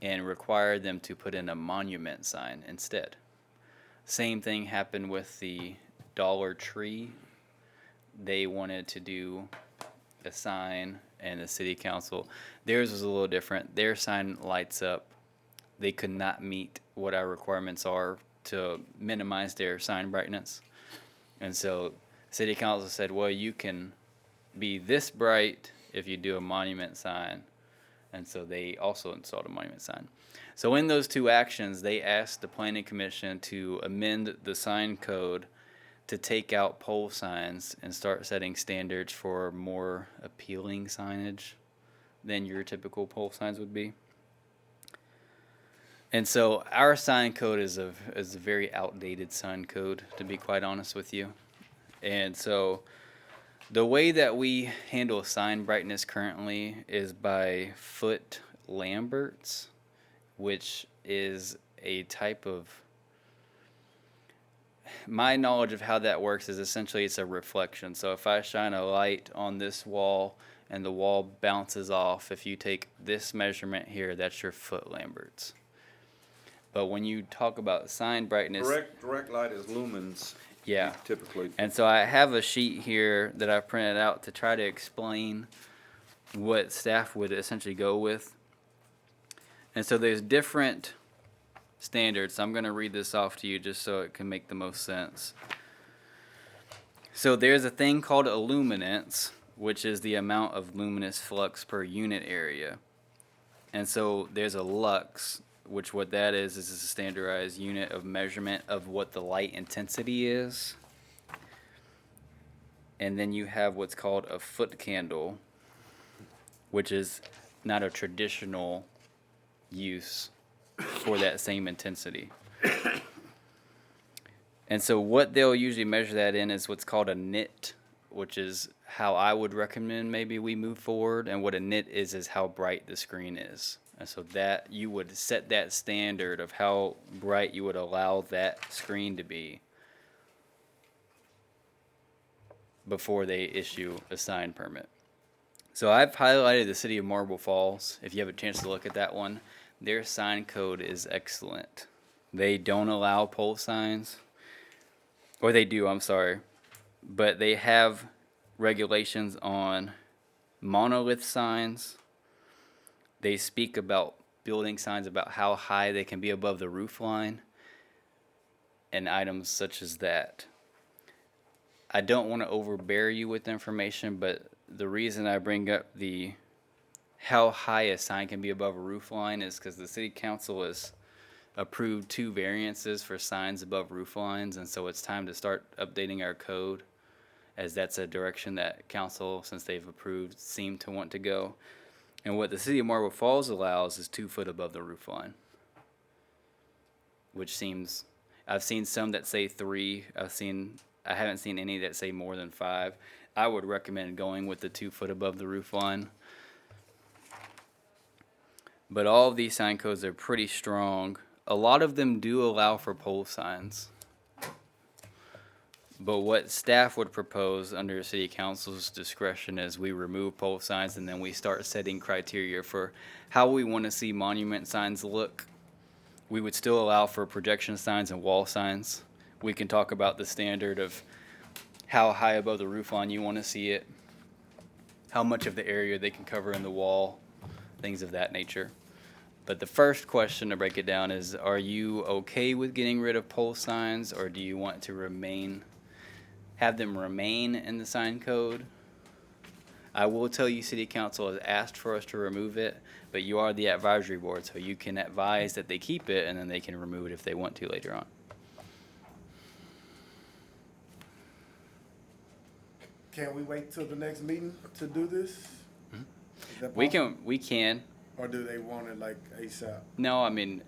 and required them to put in a monument sign instead. Same thing happened with the Dollar Tree they wanted to do a sign, and the city council, theirs was a little different. Their sign lights up. They could not meet what our requirements are to minimize their sign brightness. And so city council said, well, you can be this bright if you do a monument sign. And so they also installed a monument sign. So in those two actions, they asked the planning commission to amend the sign code to take out pole signs and start setting standards for more appealing signage than your typical pole signs would be. And so our sign code is a very outdated sign code, to be quite honest with you. And so the way that we handle sign brightness currently is by foot Lamberts, which is a type of, my knowledge of how that works is essentially it's a reflection. So if I shine a light on this wall and the wall bounces off, if you take this measurement here, that's your foot Lamberts. But when you talk about sign brightness, Direct light is lumens. yeah. Typically. And so I have a sheet here that I printed out to try to explain what staff would essentially go with. And so there's different standards. So I'm going to read this off to you just so it can make the most sense. So there's a thing called illuminance, which is the amount of luminous flux per unit area. And so there's a lux, which what that is a standardized unit of measurement of what the light intensity is. And then you have what's called a foot candle, which is not a traditional use for that same intensity. And so what they'll usually measure that in is what's called a nit, which is how I would recommend maybe we move forward. And what a nit is how bright the screen is. And so that you would set that standard of how bright you would allow that screen to be before they issue a sign permit. So I've highlighted the city of Marble Falls. If you have a chance to look at that one, their sign code is excellent. They don't allow pole signs, or they do, I'm sorry, but they have regulations on monolith signs. They speak about building signs about how high they can be above the roof line and items such as that. I don't want to overbear you with information, but the reason I bring up the how high a sign can be above a roof line is because the city council has approved 2 variances for signs above roof lines, and so it's time to start updating our code, as that's a direction that council, since they've approved, seem to want to go. And what the city of Marble Falls allows is 2 foot above the roof line, which seems, I've seen some that say 3. I haven't seen any that say more than 5. I would recommend going with the 2 foot above the roof line. But all of these sign codes are pretty strong. A lot of them do allow for pole signs. But what staff would propose under city council's discretion is we remove pole signs and then we start setting criteria for how we want to see monument signs look. We would still allow for projection signs and wall signs. We can talk about the standard of how high above the roof line you want to see it, how much of the area they can cover in the wall, things of that nature. But the first question to break it down is, are you okay with getting rid of pole signs, or do you want to have them remain in the sign code? I will tell you, city council has asked for us to remove it, but you are the advisory board, so you can advise that they keep it, and then they can remove it if they want to later on. Can we wait till the next meeting to do this? Is that We possible? can. Or do they want it like ASAP? No, I mean,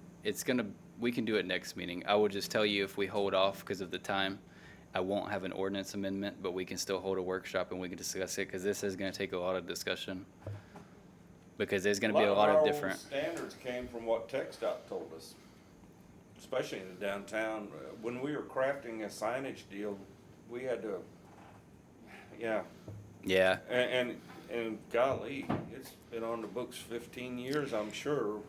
we can do it next meeting. I will just tell you if we hold off because of the time, I won't have an ordinance amendment, but we can still hold a workshop and we can discuss it, because this is gonna take a lot of discussion. Because there's gonna be a lot of different. Standards came from what TxDOT told us, especially in the downtown. When we were crafting a signage deal, we had to, yeah. Yeah, And golly, it's been on the books 15 years, I'm sure.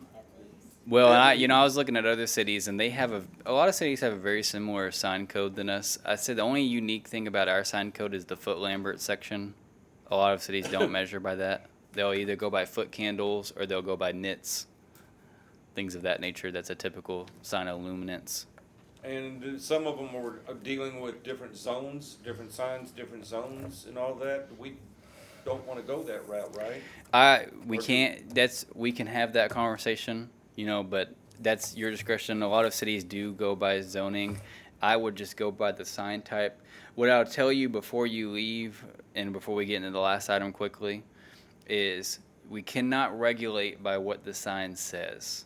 Well, I was looking at other cities, and they have a lot of cities have a very similar sign code than us. I said the only unique thing about our sign code is the foot Lambert section. A lot of cities don't measure by that. They'll either go by foot candles or they'll go by nits, things of that nature. That's a typical sign of luminance. And some of them are dealing with different zones, different signs, different zones and all that. We don't want to go that route, right? We can have that conversation, but that's your discretion. A lot of cities do go by zoning. I would just go by the sign type. What I'll tell you before you leave and before we get into the last item quickly is we cannot regulate by what the sign says.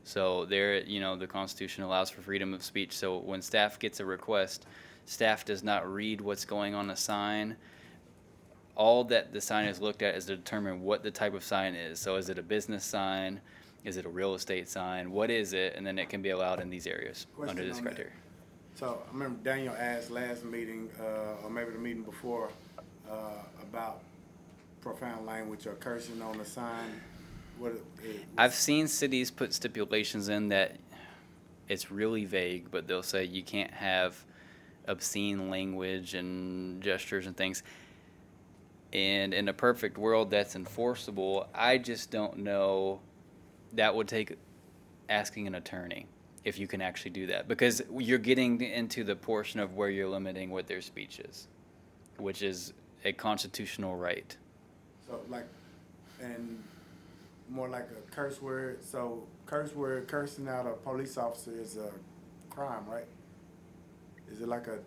So the Constitution allows for freedom of speech. So when staff gets a request, staff does not read what's going on the sign. All that the sign is looked at is to determine what the type of sign is. So is it a business sign? Is it a real estate sign? What is it? And then it can be allowed in these areas under this criteria. So I remember Daniel asked last meeting, or maybe the meeting before, about profound language or cursing on the sign. I've seen cities put stipulations in that it's really vague, but they'll say you can't have obscene language and gestures and things. And in a perfect world, that's enforceable. I just don't know. That would take asking an attorney if you can actually do that, because you're getting into the portion of where you're limiting what their speech is, which is a constitutional right. So and more like a curse word. So cursing out a police officer is a crime, right? Is it like a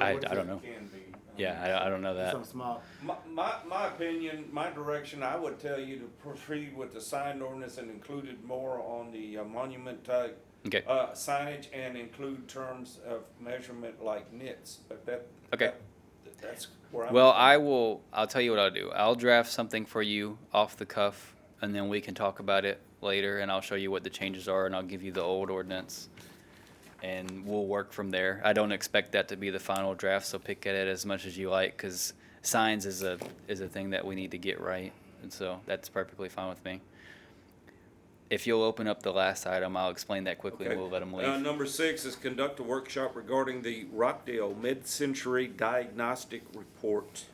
I don't know. Can be. Yeah, I don't know that. Something small. My opinion, my direction, I would tell you to proceed with the sign ordinance and include it more on the monument type Okay. Signage and include terms of measurement like nits. But that's where I'm. Well, I'll tell you what I'll do. I'll draft something for you off the cuff, and then we can talk about it later, and I'll show you what the changes are, and I'll give you the old ordinance, and we'll work from there. I don't expect that to be the final draft, so pick at it as much as you like, because signs is a thing that we need to get right, and so that's perfectly fine with me. If you'll open up the last item, I'll explain that quickly, and we'll let them leave. Number 6 is conduct a workshop regarding the Rockdale Mid-Century Diagnostic Report.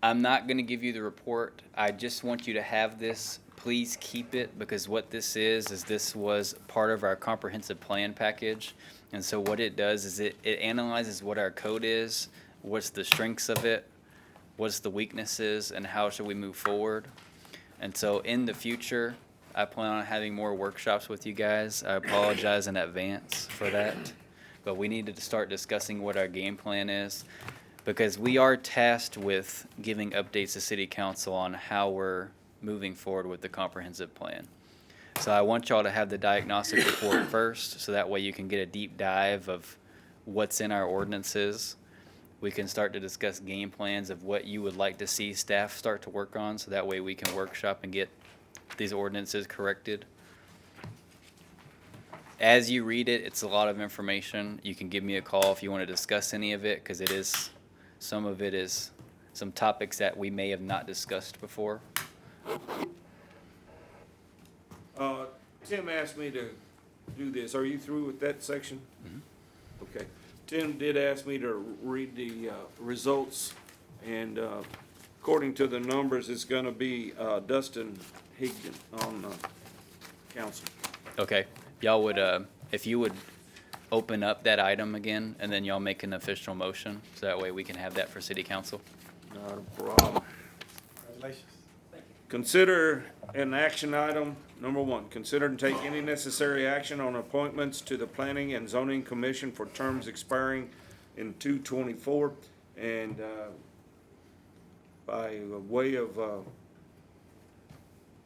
I'm not going to give you the report. I just want you to have this. Please keep it, because what this is this was part of our comprehensive plan package. And so what it does is it analyzes what our code is, what's the strengths of it, what's the weaknesses, and how should we move forward. And so in the future, I plan on having more workshops with you guys. I apologize in advance for that, but we needed to start discussing what our game plan is, because we are tasked with giving updates to City Council on how we're moving forward with the comprehensive plan. So I want y'all to have the diagnostic report first, so that way you can get a deep dive of what's in our ordinances. We can start to discuss game plans of what you would like to see staff start to work on, so that way we can workshop and get these ordinances corrected. As you read it, it's a lot of information. You can give me a call if you want to discuss any of it, because some of it is some topics that we may have not discussed before. Tim asked me to do this. Are you through with that section? Mm-hmm. Okay. Tim did ask me to read the results, and according to the numbers, it's going to be Dustin Higdon on council. Okay. Y'all would, if you would open up that item again, and then y'all make an official motion, so that way we can have that for City Council. Not a problem. Congratulations. Consider an action item, number 1, consider and take any necessary action on appointments to the Planning and Zoning Commission for terms expiring in 2/24. And by way of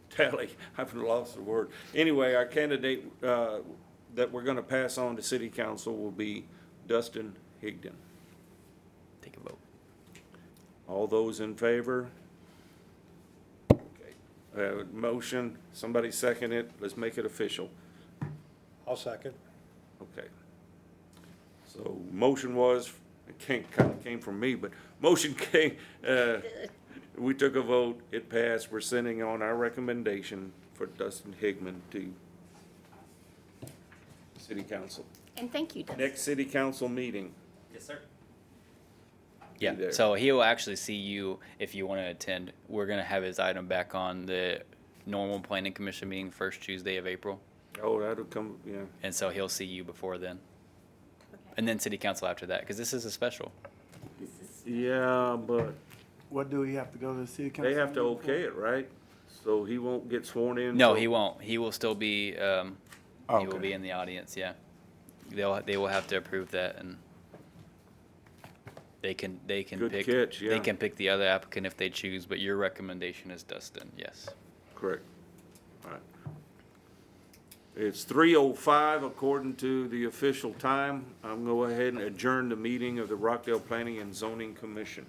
tally, I've lost the word. Anyway, our candidate that we're going to pass on to City Council will be Dustin Higdon. Take a vote. All those in favor? Motion, somebody second it, let's make it official. I'll second. Okay. So motion was, it kind of came from me, but motion came, we took a vote, it passed, we're sending on our recommendation for Dustin Higdon to city council. And thank you, Dustin. Next city council meeting. Yes, sir. there. Yeah, so he will actually see you if you want to attend. We're gonna have his item back on the normal planning commission meeting first Tuesday of April, Oh, that'll come, yeah. and so he'll see you before then. And then city council after that, because this is a special. Yeah, but What do we have to go to the city council? they have to meeting for? okay it, right? So he won't get sworn in? No, till- he won't. He will still be, he will Okay. be in the audience, yeah. They will have to approve that, and they can Good pick. catch, yeah. They can pick the other applicant if they choose, but your recommendation is Dustin, yes. Correct. All right. It's 3:05 according to the official time. I'm going to go ahead and adjourn the meeting of the Rockdale Planning and Zoning Commission.